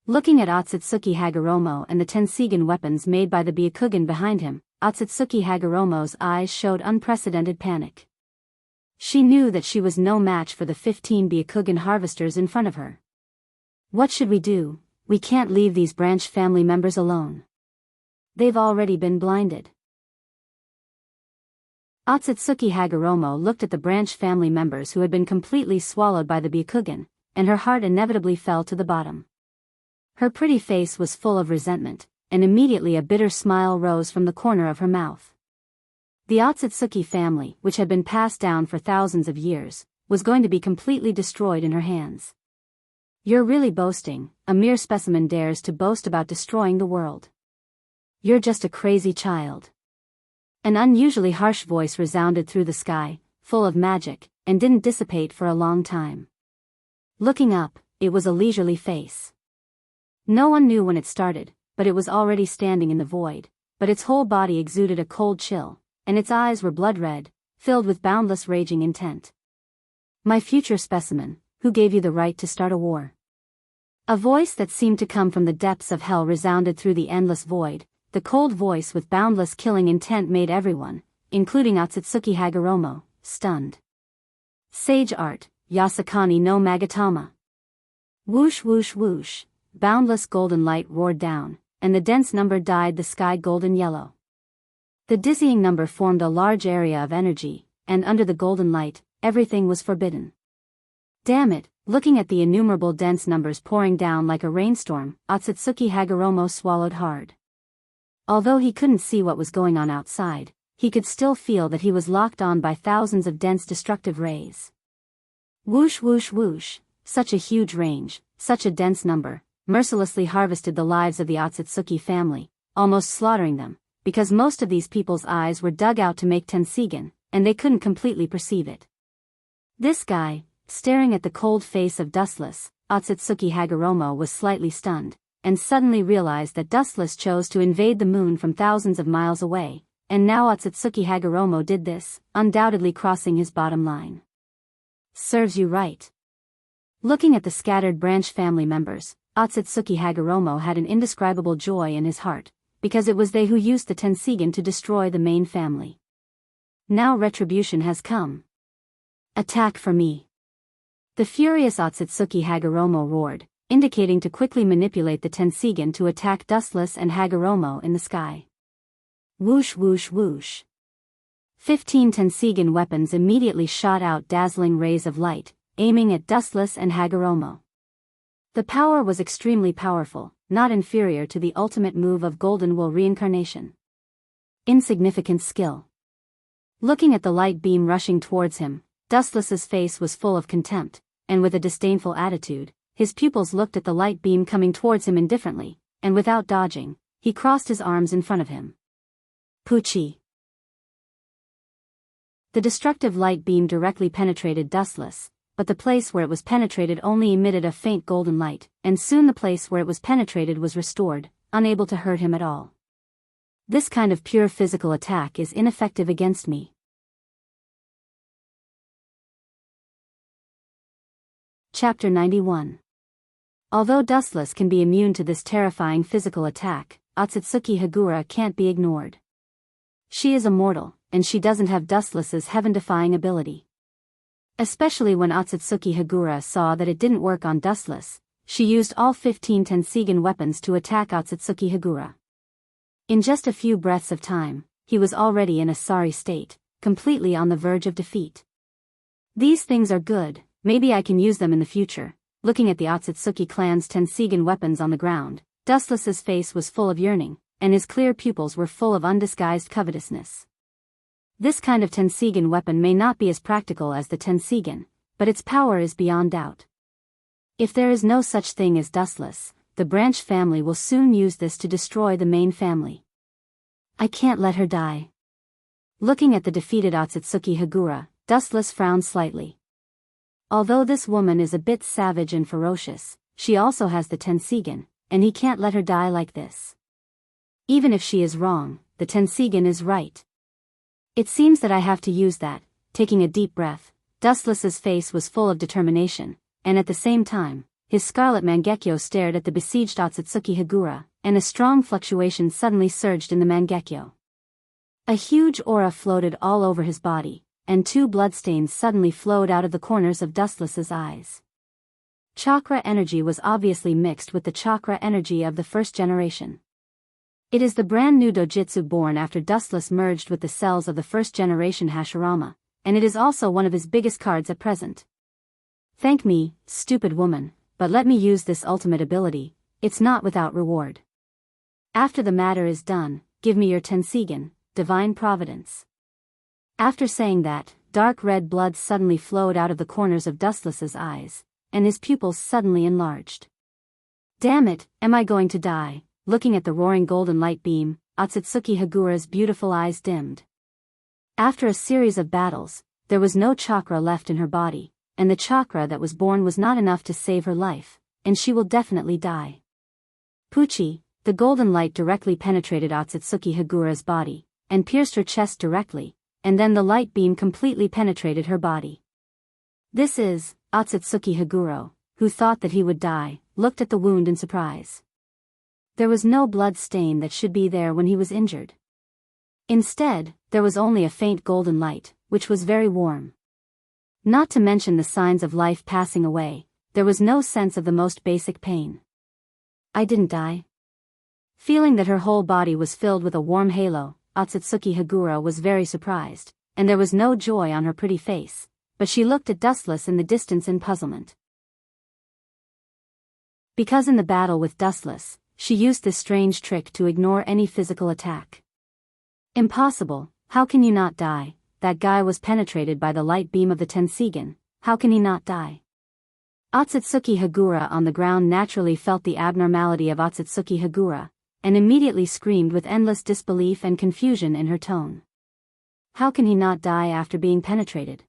Looking at Otsutsuki Hagoromo and the Tensigen weapons made by the Byakugan behind him, Otsutsuki Hagoromo's eyes showed unprecedented panic. She knew that she was no match for the 15 Byakugan harvesters in front of her. What should we do? We can't leave these branch family members alone. They've already been blinded. Otsutsuki Hagoromo looked at the branch family members who had been completely swallowed by the Byakugan, and her heart inevitably fell to the bottom. Her pretty face was full of resentment, and immediately a bitter smile rose from the corner of her mouth. The Otsutsuki family, which had been passed down for thousands of years, was going to be completely destroyed in her hands. You're really boasting. A mere specimen dares to boast about destroying the world. You're just a crazy child. An unusually harsh voice resounded through the sky, full of magic, and didn't dissipate for a long time. Looking up, it was a leisurely face. No one knew when it started, but it was already standing in the void, but its whole body exuded a cold chill, and its eyes were blood-red, filled with boundless raging intent. My future specimen, who gave you the right to start a war? A voice that seemed to come from the depths of hell resounded through the endless void. The cold voice with boundless killing intent made everyone, including Otsutsuki Hagoromo, stunned. Sage art, Yasakani no Magatama. Whoosh whoosh whoosh, boundless golden light roared down, and the dense number dyed the sky golden yellow. The dizzying number formed a large area of energy, and under the golden light, everything was forbidden. Damn it, looking at the innumerable dense numbers pouring down like a rainstorm, Otsutsuki Hagoromo swallowed hard. Although he couldn't see what was going on outside, he could still feel that he was locked on by thousands of dense destructive rays. Whoosh whoosh whoosh, such a huge range, such a dense number, mercilessly harvested the lives of the Otsutsuki family, almost slaughtering them, because most of these people's eyes were dug out to make Tensigen, and they couldn't completely perceive it. This guy, staring at the cold face of Dustless, Otsutsuki Hagoromo was slightly stunned, and suddenly realized that Dustless chose to invade the moon from thousands of miles away, and now Otsutsuki Hagoromo did this, undoubtedly crossing his bottom line. Serves you right. Looking at the scattered branch family members, Otsutsuki Hagoromo had an indescribable joy in his heart, because it was they who used the Tensigen to destroy the main family. Now retribution has come. Attack for me. The furious Otsutsuki Hagoromo roared, indicating to quickly manipulate the Tensigen to attack Dustless and Hagoromo in the sky. Whoosh whoosh whoosh. 15 Tensigen weapons immediately shot out dazzling rays of light, aiming at Dustless and Hagoromo. The power was extremely powerful, not inferior to the ultimate move of Golden Wool reincarnation. Insignificant skill. Looking at the light beam rushing towards him, Dustless's face was full of contempt, and with a disdainful attitude, his pupils looked at the light beam coming towards him indifferently, and without dodging, he crossed his arms in front of him. Pucci. The destructive light beam directly penetrated Dustless, but the place where it was penetrated only emitted a faint golden light, and soon the place where it was penetrated was restored, unable to hurt him at all. This kind of pure physical attack is ineffective against me. Chapter 91. Although Dustless can be immune to this terrifying physical attack, Otsutsuki Hagura can't be ignored. She is immortal, and she doesn't have Dustless's heaven-defying ability. Especially when Otsutsuki Hagura saw that it didn't work on Dustless, she used all 15 Tensigen weapons to attack Otsutsuki Hagura. In just a few breaths of time, he was already in a sorry state, completely on the verge of defeat. These things are good, maybe I can use them in the future. Looking at the Otsutsuki clan's Tensigen weapons on the ground, Dustless's face was full of yearning, and his clear pupils were full of undisguised covetousness. This kind of Tensigen weapon may not be as practical as the Tensigen, but its power is beyond doubt. If there is no such thing as Dustless, the branch family will soon use this to destroy the main family. I can't let her die. Looking at the defeated Otsutsuki Hagura, Dustless frowned slightly. Although this woman is a bit savage and ferocious, she also has the Tensigen, and he can't let her die like this. Even if she is wrong, the Tensigen is right. It seems that I have to use that. Taking a deep breath, Dustless's face was full of determination, and at the same time, his scarlet Mangekyo stared at the besieged Otsutsuki Hagura, and a strong fluctuation suddenly surged in the Mangekyo. A huge aura floated all over his body, and 2 bloodstains suddenly flowed out of the corners of Dustless's eyes. Chakra energy was obviously mixed with the chakra energy of the first generation. It is the brand new dojutsu born after Dustless merged with the cells of the first generation Hashirama, and it is also one of his biggest cards at present. Thank me, stupid woman, but let me use this ultimate ability, it's not without reward. After the matter is done, give me your Tensigen, divine providence. After saying that, dark red blood suddenly flowed out of the corners of Dustless's eyes, and his pupils suddenly enlarged. Damn it, am I going to die? Looking at the roaring golden light beam, Otsutsuki Hagura's beautiful eyes dimmed. After a series of battles, there was no chakra left in her body, and the chakra that was born was not enough to save her life, and she will definitely die. Puchi, the golden light directly penetrated Otsutsuki Hagura's body, and pierced her chest directly, and then the light beam completely penetrated her body. This is, Otsutsuki Haguro, who thought that he would die, looked at the wound in surprise. There was no blood stain that should be there when he was injured. Instead, there was only a faint golden light, which was very warm. Not to mention the signs of life passing away, there was no sense of the most basic pain. I didn't die. Feeling that her whole body was filled with a warm halo, Otsutsuki Hagura was very surprised, and there was no joy on her pretty face, but she looked at Dustless in the distance in puzzlement. Because in the battle with Dustless, she used this strange trick to ignore any physical attack. Impossible, how can you not die? That guy was penetrated by the light beam of the Tensigen, how can he not die? Otsutsuki Hagura on the ground naturally felt the abnormality of Otsutsuki Hagura, and immediately screamed with endless disbelief and confusion in her tone. How can he not die after being penetrated?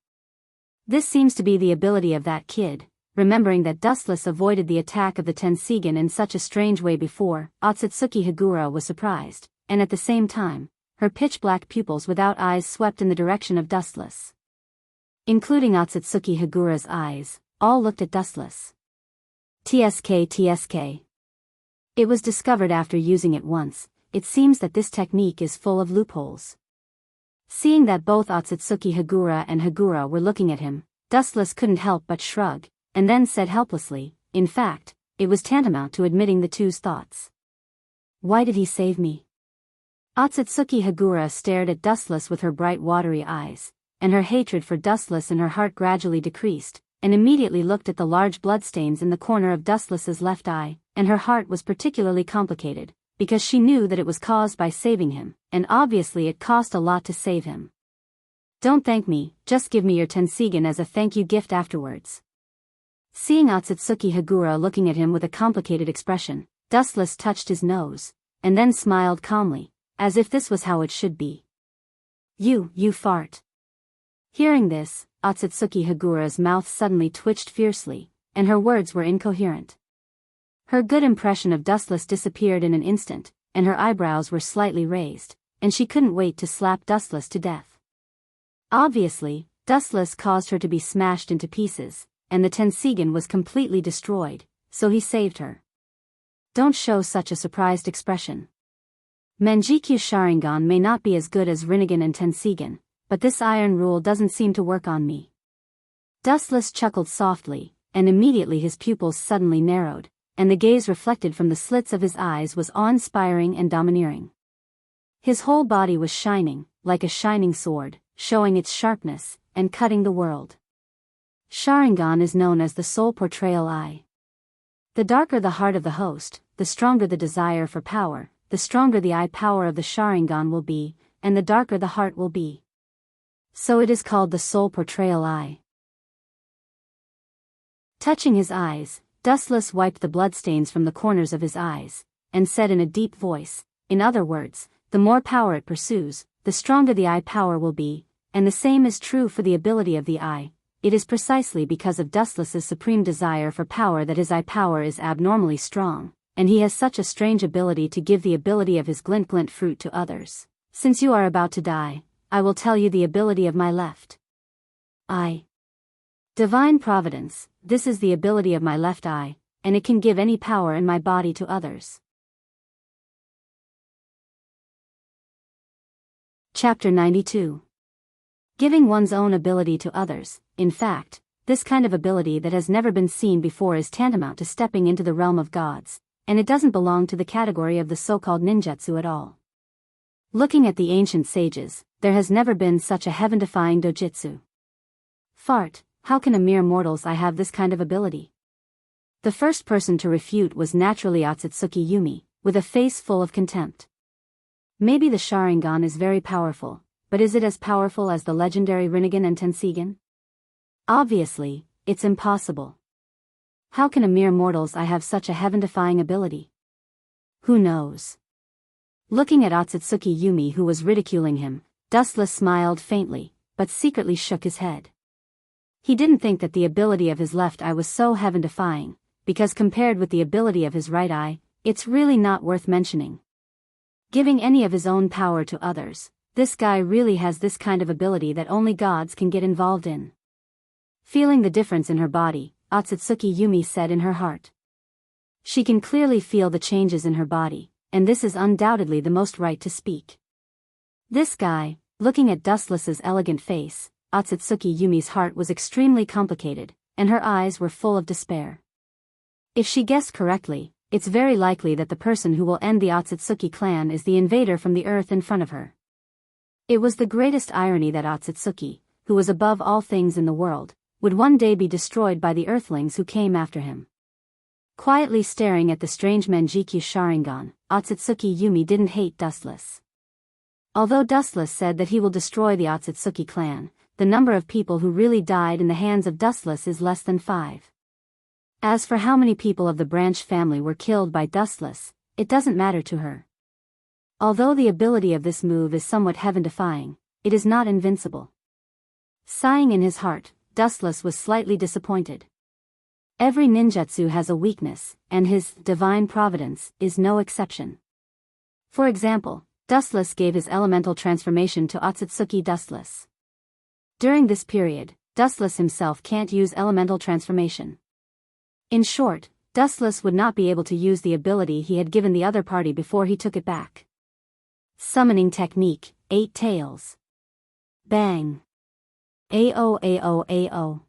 This seems to be the ability of that kid. Remembering that Dustless avoided the attack of the Tensigen in such a strange way before, Otsutsuki Hagura was surprised, and at the same time, her pitch-black pupils without eyes swept in the direction of Dustless. Including Otsutsuki Hagura's eyes, all looked at Dustless. TSK. It was discovered after using it once, it seems that this technique is full of loopholes. Seeing that both Otsutsuki Hagura and Hagura were looking at him, Dustless couldn't help but shrug, and then said helplessly, in fact, it was tantamount to admitting the two's thoughts. Why did he save me? Otsutsuki Hagura stared at Dustless with her bright watery eyes, and her hatred for Dustless in her heart gradually decreased, and immediately looked at the large bloodstains in the corner of Dustless's left eye, and her heart was particularly complicated, because she knew that it was caused by saving him, and obviously it cost a lot to save him. Don't thank me, just give me your Tensigen as a thank you gift afterwards. Seeing Otsutsuki Hagura looking at him with a complicated expression, Dustless touched his nose, and then smiled calmly, as if this was how it should be. You fart. Hearing this, Otsutsuki Hagura's mouth suddenly twitched fiercely, and her words were incoherent. Her good impression of Dustless disappeared in an instant, and her eyebrows were slightly raised, and she couldn't wait to slap Dustless to death. Obviously, Dustless caused her to be smashed into pieces, and the Tensigan was completely destroyed, so he saved her. Don't show such a surprised expression. Manjikyu Sharingan may not be as good as Rinnegan and Tensigan, but this iron rule doesn't seem to work on me. Dustless chuckled softly, and immediately his pupils suddenly narrowed, and the gaze reflected from the slits of his eyes was awe-inspiring and domineering. His whole body was shining, like a shining sword, showing its sharpness, and cutting the world. Sharingan is known as the soul portrayal eye. The darker the heart of the host, the stronger the desire for power, the stronger the eye power of the Sharingan will be, and the darker the heart will be. So it is called the soul portrayal eye. Touching his eyes, Dustless wiped the bloodstains from the corners of his eyes, and said in a deep voice, in other words, the more power it pursues, the stronger the eye power will be, and the same is true for the ability of the eye. It is precisely because of Dustless's supreme desire for power that his eye power is abnormally strong, and he has such a strange ability to give the ability of his glint fruit to others. Since you are about to die, I will tell you the ability of my left eye. Divine Providence, this is the ability of my left eye, and it can give any power in my body to others. Chapter 92. Giving one's own ability to others. In fact, this kind of ability that has never been seen before is tantamount to stepping into the realm of gods, and it doesn't belong to the category of the so-called ninjutsu at all. Looking at the ancient sages, there has never been such a heaven-defying dojutsu. Fart, how can a mere mortal's eye have this kind of ability? The first person to refute was naturally Otsutsuki Yumi, with a face full of contempt. Maybe the Sharingan is very powerful, but is it as powerful as the legendary Rinnegan and Tensigan? Obviously, it's impossible. How can a mere mortal's eye have such a heaven-defying ability? Who knows? Looking at Otsutsuki Yumi, who was ridiculing him, Dustless smiled faintly, but secretly shook his head. He didn't think that the ability of his left eye was so heaven-defying, because compared with the ability of his right eye, it's really not worth mentioning. Giving any of his own power to others, this guy really has this kind of ability that only gods can get involved in. Feeling the difference in her body, Otsutsuki Yumi said in her heart. She can clearly feel the changes in her body, and this is undoubtedly the most right to speak. This guy, looking at Dustless's elegant face, Otsutsuki Yumi's heart was extremely complicated, and her eyes were full of despair. If she guessed correctly, it's very likely that the person who will end the Otsutsuki clan is the invader from the earth in front of her. It was the greatest irony that Otsutsuki, who was above all things in the world, would one day be destroyed by the earthlings who came after him. Quietly staring at the strange Manjikyu Sharingan, Otsutsuki Yumi didn't hate Dustless. Although Dustless said that he will destroy the Otsutsuki clan, the number of people who really died in the hands of Dustless is less than 5. As for how many people of the Branch family were killed by Dustless, it doesn't matter to her. Although the ability of this move is somewhat heaven-defying, it is not invincible. Sighing in his heart, Dustless was slightly disappointed. Every ninjutsu has a weakness, and his divine providence is no exception. For example, Dustless gave his elemental transformation to Otsutsuki Dustless. During this period, Dustless himself can't use elemental transformation. In short, Dustless would not be able to use the ability he had given the other party before he took it back. Summoning technique, 8 tails. Bang. Ao ao ao.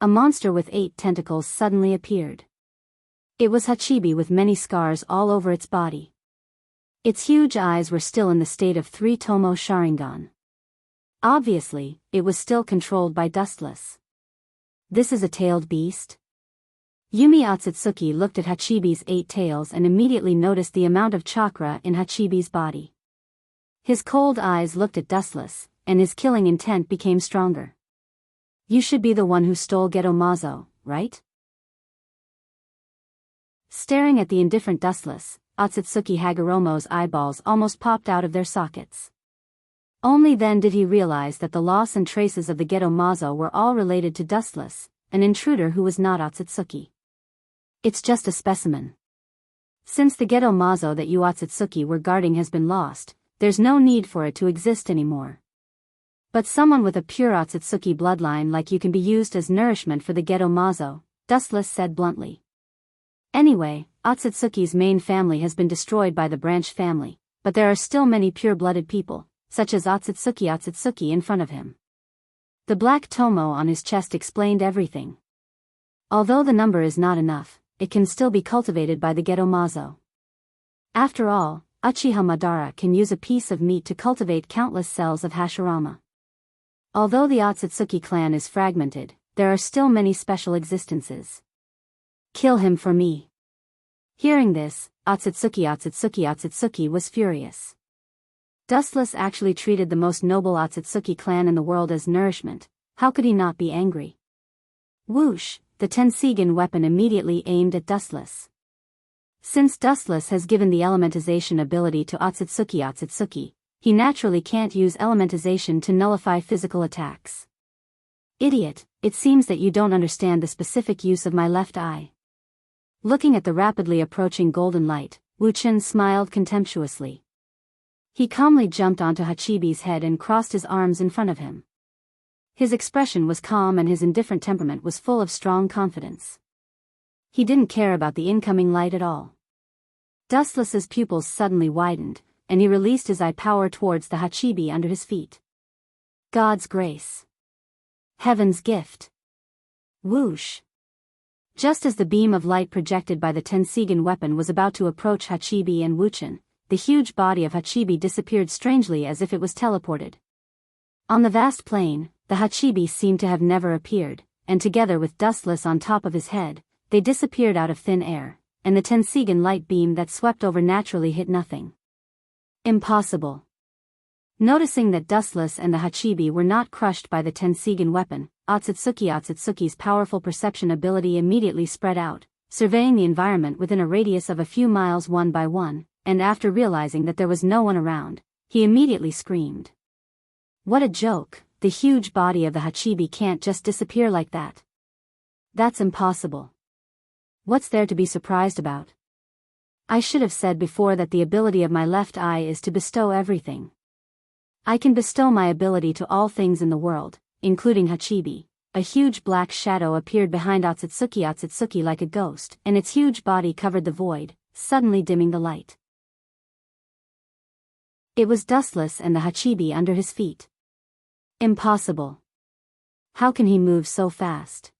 A monster with 8 tentacles suddenly appeared. It was Hachibi with many scars all over its body. Its huge eyes were still in the state of 3 Tomo Sharingan. Obviously, it was still controlled by Dustless. This is a tailed beast? Yumi Otsutsuki looked at Hachibi's 8 tails and immediately noticed the amount of chakra in Hachibi's body. His cold eyes looked at Dustless, and his killing intent became stronger. You should be the one who stole Geto Mazo, right? Staring at the indifferent Dustless, Otsutsuki Hagoromo's eyeballs almost popped out of their sockets. Only then did he realize that the loss and traces of the Geto Mazo were all related to Dustless, an intruder who was not Otsutsuki. It's just a specimen. Since the Geto Mazo that you Otsutsuki were guarding has been lost, there's no need for it to exist anymore. But someone with a pure Otsutsuki bloodline like you can be used as nourishment for the Geto Mazo, Dustless said bluntly. Anyway, Otsutsuki's main family has been destroyed by the branch family, but there are still many pure-blooded people, such as Otsutsuki in front of him. The black tomo on his chest explained everything. Although the number is not enough, it can still be cultivated by the Geto Mazo. After all, Uchiha Madara can use a piece of meat to cultivate countless cells of Hashirama. Although the Otsutsuki clan is fragmented, there are still many special existences. Kill him for me. Hearing this, Otsutsuki was furious. Dustless actually treated the most noble Otsutsuki clan in the world as nourishment. How could he not be angry? Whoosh, the Tensigen weapon immediately aimed at Dustless. Since Dustless has given the elementization ability to Otsutsuki, he naturally can't use elementization to nullify physical attacks. Idiot, it seems that you don't understand the specific use of my left eye. Looking at the rapidly approaching golden light, Wuchen smiled contemptuously. He calmly jumped onto Hachibi's head and crossed his arms in front of him. His expression was calm and his indifferent temperament was full of strong confidence. He didn't care about the incoming light at all. Dustless's pupils suddenly widened, and he released his eye power towards the Hachibi under his feet. God's grace. Heaven's gift. Whoosh. Just as the beam of light projected by the Tensigen weapon was about to approach Hachibi and Wuchen, the huge body of Hachibi disappeared strangely as if it was teleported. On the vast plain, the Hachibi seemed to have never appeared, and together with Dustless on top of his head, they disappeared out of thin air, and the Tensigen light beam that swept over naturally hit nothing. Impossible. Noticing that Dustless and the Hachibi were not crushed by the Tensigen weapon, Otsutsuki's powerful perception ability immediately spread out, surveying the environment within a radius of a few miles one by one, and after realizing that there was no one around, he immediately screamed. What a joke, the huge body of the Hachibi can't just disappear like that. That's impossible. What's there to be surprised about? I should have said before that the ability of my left eye is to bestow everything. I can bestow my ability to all things in the world, including Hachibi. A huge black shadow appeared behind Otsutsuki like a ghost, and its huge body covered the void, suddenly dimming the light. It was Dustless and the Hachibi under his feet. Impossible. How can he move so fast?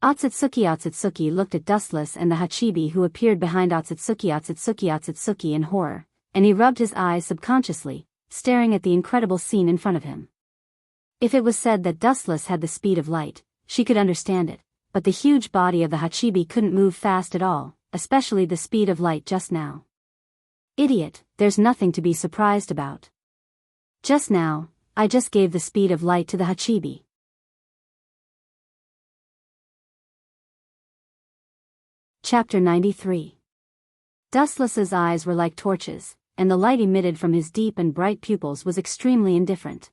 Otsutsuki looked at Dustless and the Hachibi who appeared behind Otsutsuki in horror, and he rubbed his eyes subconsciously, staring at the incredible scene in front of him. If it was said that Dustless had the speed of light, she could understand it, but the huge body of the Hachibi couldn't move fast at all, especially the speed of light just now. Idiot, there's nothing to be surprised about. Just now, I just gave the speed of light to the Hachibi. Chapter 93. Dustless's eyes were like torches, and the light emitted from his deep and bright pupils was extremely indifferent.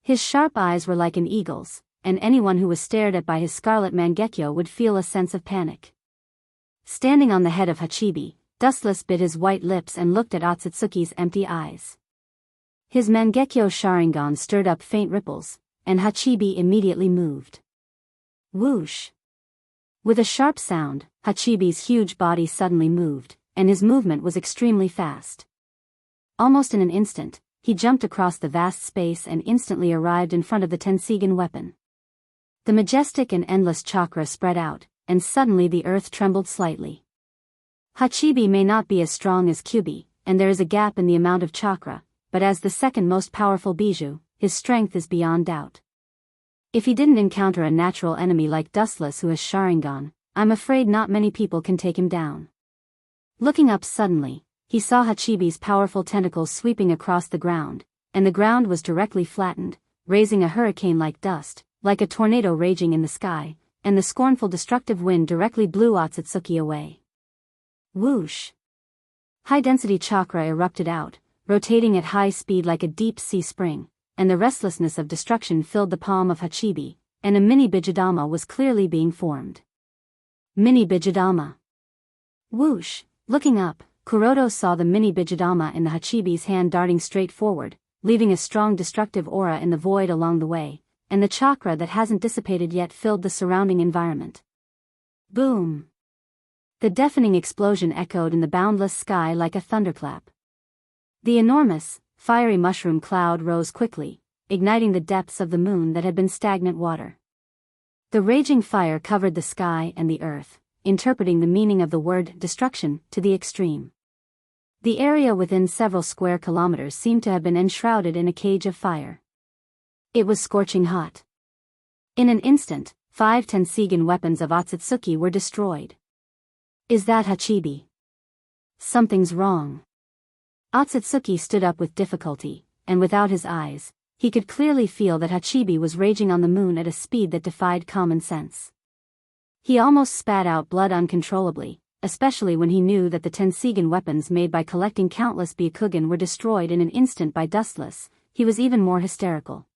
His sharp eyes were like an eagle's, and anyone who was stared at by his scarlet Mangekyo would feel a sense of panic. Standing on the head of Hachibi, Dustless bit his white lips and looked at Otsutsuki's empty eyes. His Mangekyo Sharingan stirred up faint ripples, and Hachibi immediately moved. Whoosh! With a sharp sound, Hachibi's huge body suddenly moved, and his movement was extremely fast. Almost in an instant, he jumped across the vast space and instantly arrived in front of the Tensigen weapon. The majestic and endless chakra spread out, and suddenly the earth trembled slightly. Hachibi may not be as strong as Kyubi, and there is a gap in the amount of chakra, but as the second most powerful Bijou, his strength is beyond doubt. If he didn't encounter a natural enemy like Dustless who has Sharingan, I'm afraid not many people can take him down. Looking up suddenly, he saw Hachibi's powerful tentacles sweeping across the ground, and the ground was directly flattened, raising a hurricane-like dust, like a tornado raging in the sky, and the scornful destructive wind directly blew Otsutsuki away. Whoosh! High-density chakra erupted out, rotating at high speed like a deep-sea spring, and the restlessness of destruction filled the palm of Hachibi, and a mini Bijidama was clearly being formed. Mini Bijidama. Whoosh! Looking up, Kuroto saw the mini Bijidama in the Hachibi's hand darting straight forward, leaving a strong destructive aura in the void along the way, and the chakra that hasn't dissipated yet filled the surrounding environment. Boom! The deafening explosion echoed in the boundless sky like a thunderclap. The enormous, fiery mushroom cloud rose quickly, igniting the depths of the moon that had been stagnant water. The raging fire covered the sky and the earth, interpreting the meaning of the word destruction to the extreme. The area within several square kilometers seemed to have been enshrouded in a cage of fire. It was scorching hot. In an instant, 5 Tensigen weapons of Otsutsuki were destroyed. Is that Hachibi? Something's wrong. Otsutsuki stood up with difficulty, and without his eyes, he could clearly feel that Hachibi was raging on the moon at a speed that defied common sense. He almost spat out blood uncontrollably, especially when he knew that the Tensigen weapons made by collecting countless Byakugan were destroyed in an instant by Dustless. He was even more hysterical.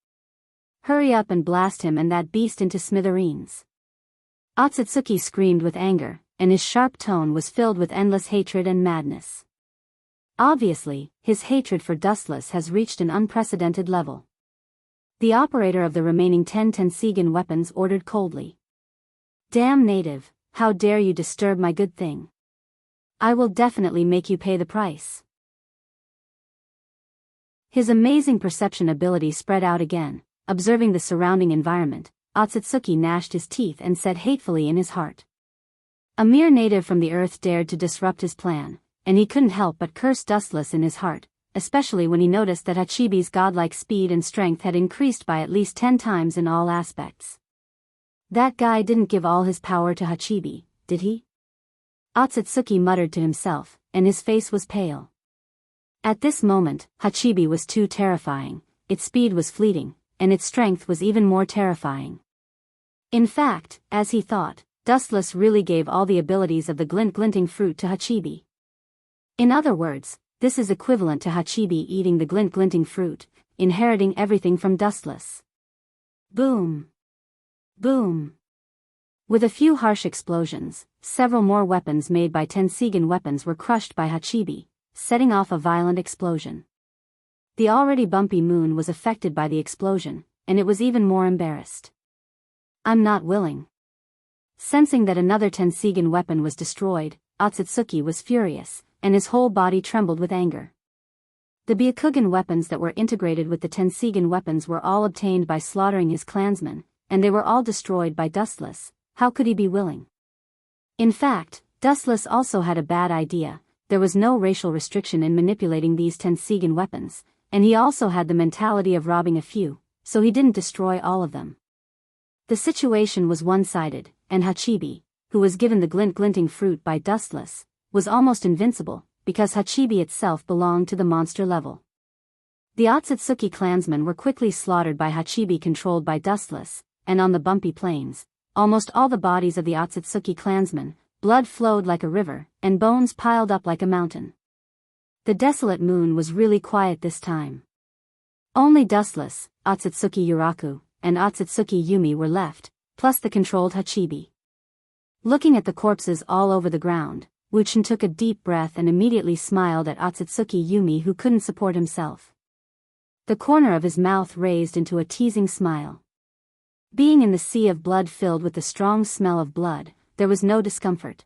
Hurry up and blast him and that beast into smithereens. Otsutsuki screamed with anger, and his sharp tone was filled with endless hatred and madness. Obviously, his hatred for Dustless has reached an unprecedented level. The operator of the remaining 10 Tensigen weapons ordered coldly. Damn native, how dare you disturb my good thing? I will definitely make you pay the price. His amazing perception ability spread out again. Observing the surrounding environment, Otsutsuki gnashed his teeth and said hatefully in his heart. A mere native from the earth dared to disrupt his plan, and he couldn't help but curse Dustless in his heart, especially when he noticed that Hachibi's godlike speed and strength had increased by at least 10 times in all aspects. That guy didn't give all his power to Hachibi, did he? Otsutsuki muttered to himself, and his face was pale. At this moment, Hachibi was too terrifying, its speed was fleeting, and its strength was even more terrifying. In fact, as he thought, Dustless really gave all the abilities of the glinting fruit to Hachibi. In other words, this is equivalent to Hachibi eating the glinting fruit, inheriting everything from Dustless. Boom! Boom! With a few harsh explosions, several more weapons made by Tensigen weapons were crushed by Hachibi, setting off a violent explosion. The already bumpy moon was affected by the explosion, and it was even more embarrassed. I'm not willing. Sensing that another Tensigen weapon was destroyed, Otsutsuki was furious, and his whole body trembled with anger. The Byakugan weapons that were integrated with the Tensigen weapons were all obtained by slaughtering his clansmen, and they were all destroyed by Dustless. How could he be willing? In fact, Dustless also had a bad idea. There was no racial restriction in manipulating these Tensigen weapons, and he also had the mentality of robbing a few, so he didn't destroy all of them. The situation was one-sided, and Hachibi, who was given the glinting fruit by Dustless, was almost invincible, because Hachibi itself belonged to the monster level. The Otsutsuki clansmen were quickly slaughtered by Hachibi controlled by Dustless, and on the bumpy plains, almost all the bodies of the Otsutsuki clansmen, blood flowed like a river, and bones piled up like a mountain. The desolate moon was really quiet this time. Only Dustless, Otsutsuki Yuraku, and Otsutsuki Yumi were left, plus the controlled Hachibi. Looking at the corpses all over the ground, Wuchen took a deep breath and immediately smiled at Otsutsuki Yumi, who couldn't support himself. The corner of his mouth raised into a teasing smile. Being in the sea of blood filled with the strong smell of blood, there was no discomfort.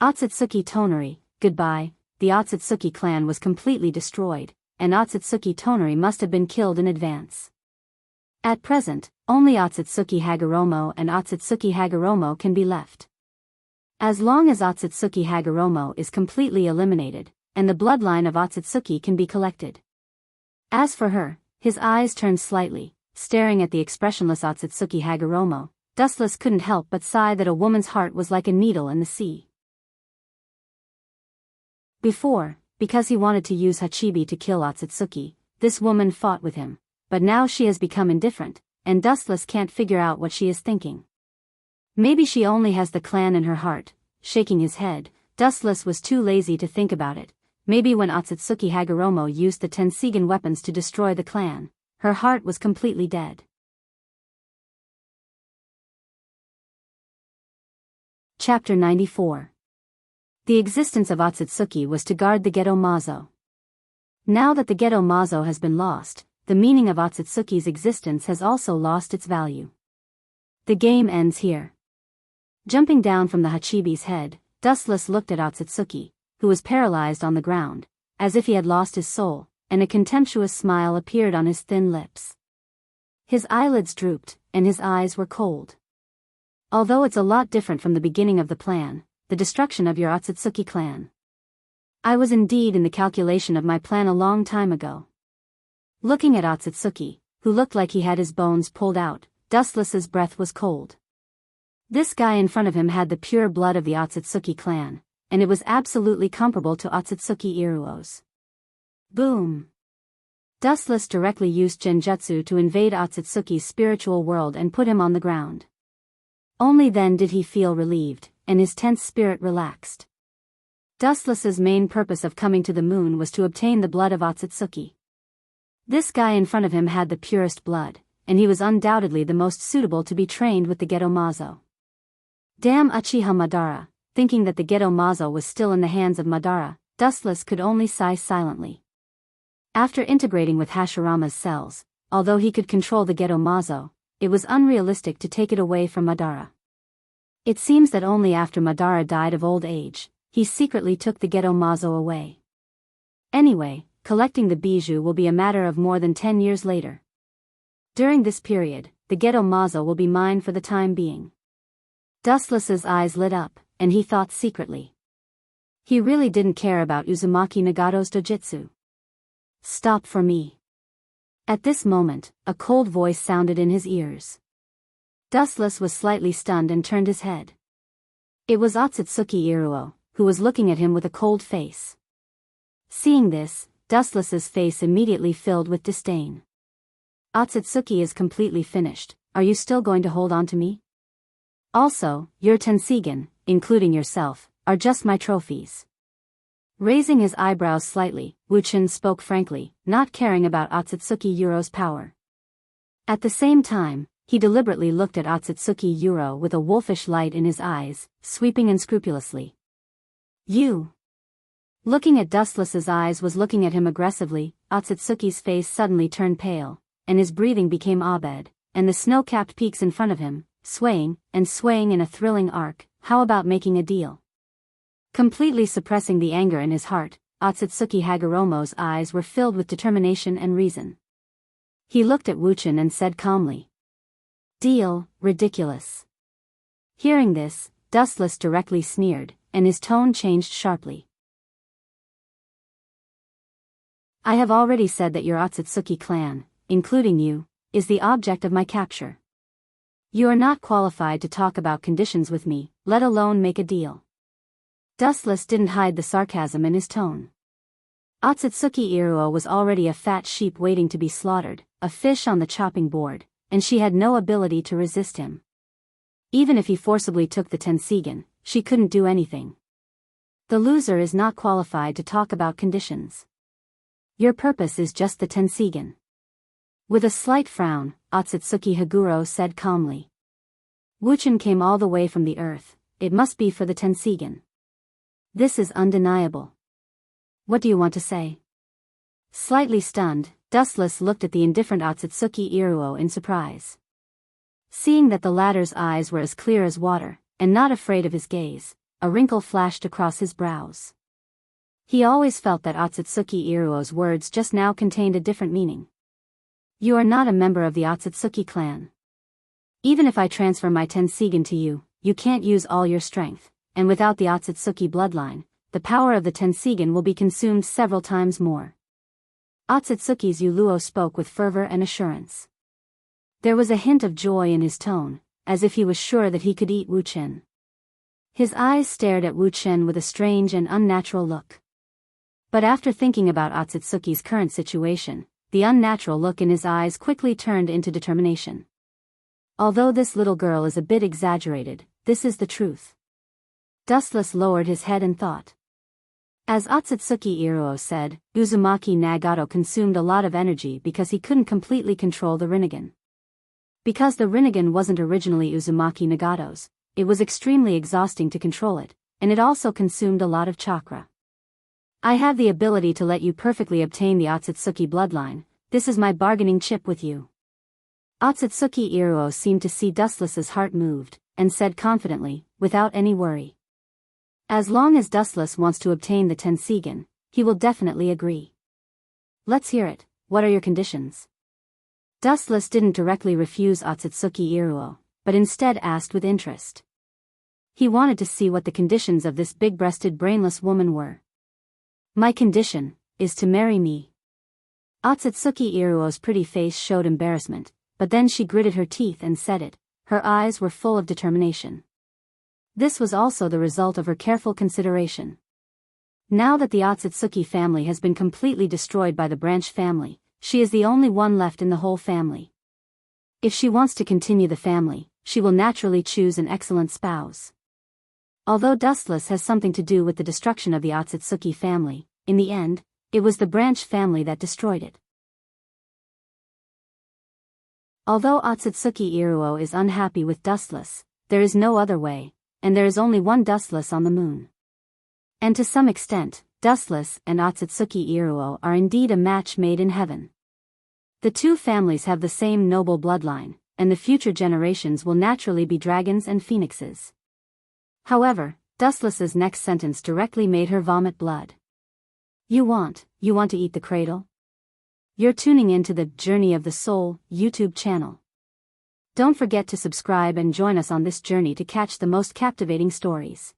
Otsutsuki Tonari, goodbye. The Otsutsuki clan was completely destroyed, and Otsutsuki Tonari must have been killed in advance. At present, only Otsutsuki Hagoromo and Otsutsuki Hagoromo can be left. As long as Otsutsuki Hagoromo is completely eliminated, and the bloodline of Otsutsuki can be collected. As for her, his eyes turned slightly, staring at the expressionless Otsutsuki Hagoromo. Dustless couldn't help but sigh that a woman's heart was like a needle in the sea. Before, because he wanted to use Hachibi to kill Otsutsuki, this woman fought with him, but now she has become indifferent, and Dustless can't figure out what she is thinking. Maybe she only has the clan in her heart. Shaking his head, Dustless was too lazy to think about it, maybe when Otsutsuki Hagoromo used the Tensigen weapons to destroy the clan, her heart was completely dead. Chapter 94. The existence of Otsutsuki was to guard the Geto Mazo. Now that the Geto Mazo has been lost, the meaning of Otsutsuki's existence has also lost its value. The game ends here. Jumping down from the Hachibi's head, Dustless looked at Otsutsuki, who was paralyzed on the ground, as if he had lost his soul, and a contemptuous smile appeared on his thin lips. His eyelids drooped, and his eyes were cold. Although it's a lot different from the beginning of the plan, the destruction of your Otsutsuki clan. I was indeed in the calculation of my plan a long time ago. Looking at Otsutsuki, who looked like he had his bones pulled out, Dustless's breath was cold. This guy in front of him had the pure blood of the Otsutsuki clan, and it was absolutely comparable to Otsutsuki Iruo's. Boom! Dustless directly used Genjutsu to invade Otsutsuki's spiritual world and put him on the ground. Only then did he feel relieved, and his tense spirit relaxed. Dustless's main purpose of coming to the moon was to obtain the blood of Otsutsuki. This guy in front of him had the purest blood, and he was undoubtedly the most suitable to be trained with the Geto Mazo. Damn Uchiha Madara, thinking that the Geto Mazo was still in the hands of Madara, Dustless could only sigh silently. After integrating with Hashirama's cells, although he could control the Geto Mazo, it was unrealistic to take it away from Madara. It seems that only after Madara died of old age, he secretly took the Geto Mazo away. Anyway, collecting the bijou will be a matter of more than 10 years later. During this period, the Geto Mazo will be mine for the time being. Dustless's eyes lit up, and he thought secretly. He really didn't care about Uzumaki Nagato's dojutsu. Stop for me. At this moment, a cold voice sounded in his ears. Dustless was slightly stunned and turned his head. It was Otsutsuki Iruo, who was looking at him with a cold face. Seeing this, Dustless's face immediately filled with disdain. Otsutsuki is completely finished, are you still going to hold on to me? Also, your Tensigen, including yourself, are just my trophies. Raising his eyebrows slightly, Wuchen spoke frankly, not caring about Otsutsuki Yuro's power. At the same time, he deliberately looked at Otsutsuki Yuro with a wolfish light in his eyes, sweeping unscrupulously. You! Looking at Dustless's eyes was looking at him aggressively. Otsutsuki's face suddenly turned pale, and his breathing became abed, and the snow-capped peaks in front of him, swaying and swaying in a thrilling arc. How about making a deal? Completely suppressing the anger in his heart, Otsutsuki Hagoromo's eyes were filled with determination and reason. He looked at Wuchen and said calmly. Deal, ridiculous. Hearing this, Dustless directly sneered, and his tone changed sharply. I have already said that your Otsutsuki clan, including you, is the object of my capture. You are not qualified to talk about conditions with me, let alone make a deal. Dustless didn't hide the sarcasm in his tone. Otsutsuki Iruo was already a fat sheep waiting to be slaughtered, a fish on the chopping board, and she had no ability to resist him. Even if he forcibly took the Tensigen, she couldn't do anything. The loser is not qualified to talk about conditions. Your purpose is just the Tensigen. With a slight frown, Otsutsuki Haguro said calmly. Wuchen came all the way from the earth, it must be for the Tensigen. This is undeniable. What do you want to say? Slightly stunned, Dustless looked at the indifferent Otsutsuki Iruo in surprise. Seeing that the latter's eyes were as clear as water, and not afraid of his gaze, a wrinkle flashed across his brows. He always felt that Otsutsuki Iruo's words just now contained a different meaning. You are not a member of the Otsutsuki clan. Even if I transfer my Tensigen to you, you can't use all your strength. And without the Otsutsuki bloodline, the power of the Tensigen will be consumed several times more. Otsutsuki's Yuluo spoke with fervor and assurance. There was a hint of joy in his tone, as if he was sure that he could eat Wuchen. His eyes stared at Wuchen with a strange and unnatural look. But after thinking about Otsutsuki's current situation, the unnatural look in his eyes quickly turned into determination. Although this little girl is a bit exaggerated, this is the truth. Dustless lowered his head and thought. As Otsutsuki Iruo said, Uzumaki Nagato consumed a lot of energy because he couldn't completely control the Rinnegan. Because the Rinnegan wasn't originally Uzumaki Nagato's, it was extremely exhausting to control it, and it also consumed a lot of chakra. I have the ability to let you perfectly obtain the Otsutsuki bloodline. This is my bargaining chip with you. Otsutsuki Iruo seemed to see Dustless's heart moved, and said confidently, without any worry. As long as Dustless wants to obtain the Tensigan, he will definitely agree. Let's hear it. What are your conditions? Dustless didn't directly refuse Otsutsuki Iruo, but instead asked with interest. He wanted to see what the conditions of this big-breasted brainless woman were. My condition is to marry me. Otsutsuki Iruo's pretty face showed embarrassment, but then she gritted her teeth and said it. Her eyes were full of determination. This was also the result of her careful consideration. Now that the Otsutsuki family has been completely destroyed by the Branch family, she is the only one left in the whole family. If she wants to continue the family, she will naturally choose an excellent spouse. Although Dustless has something to do with the destruction of the Otsutsuki family, in the end, it was the Branch family that destroyed it. Although Otsutsuki Iruo is unhappy with Dustless, there is no other way, and there is only one Dustless on the moon. And to some extent, Dustless and Otsutsuki Iruo are indeed a match made in heaven. The two families have the same noble bloodline, and the future generations will naturally be dragons and phoenixes. However, Dustless's next sentence directly made her vomit blood. You want to eat the cradle? You're tuning into the Journey of the Soul YouTube channel. Don't forget to subscribe and join us on this journey to catch the most captivating stories.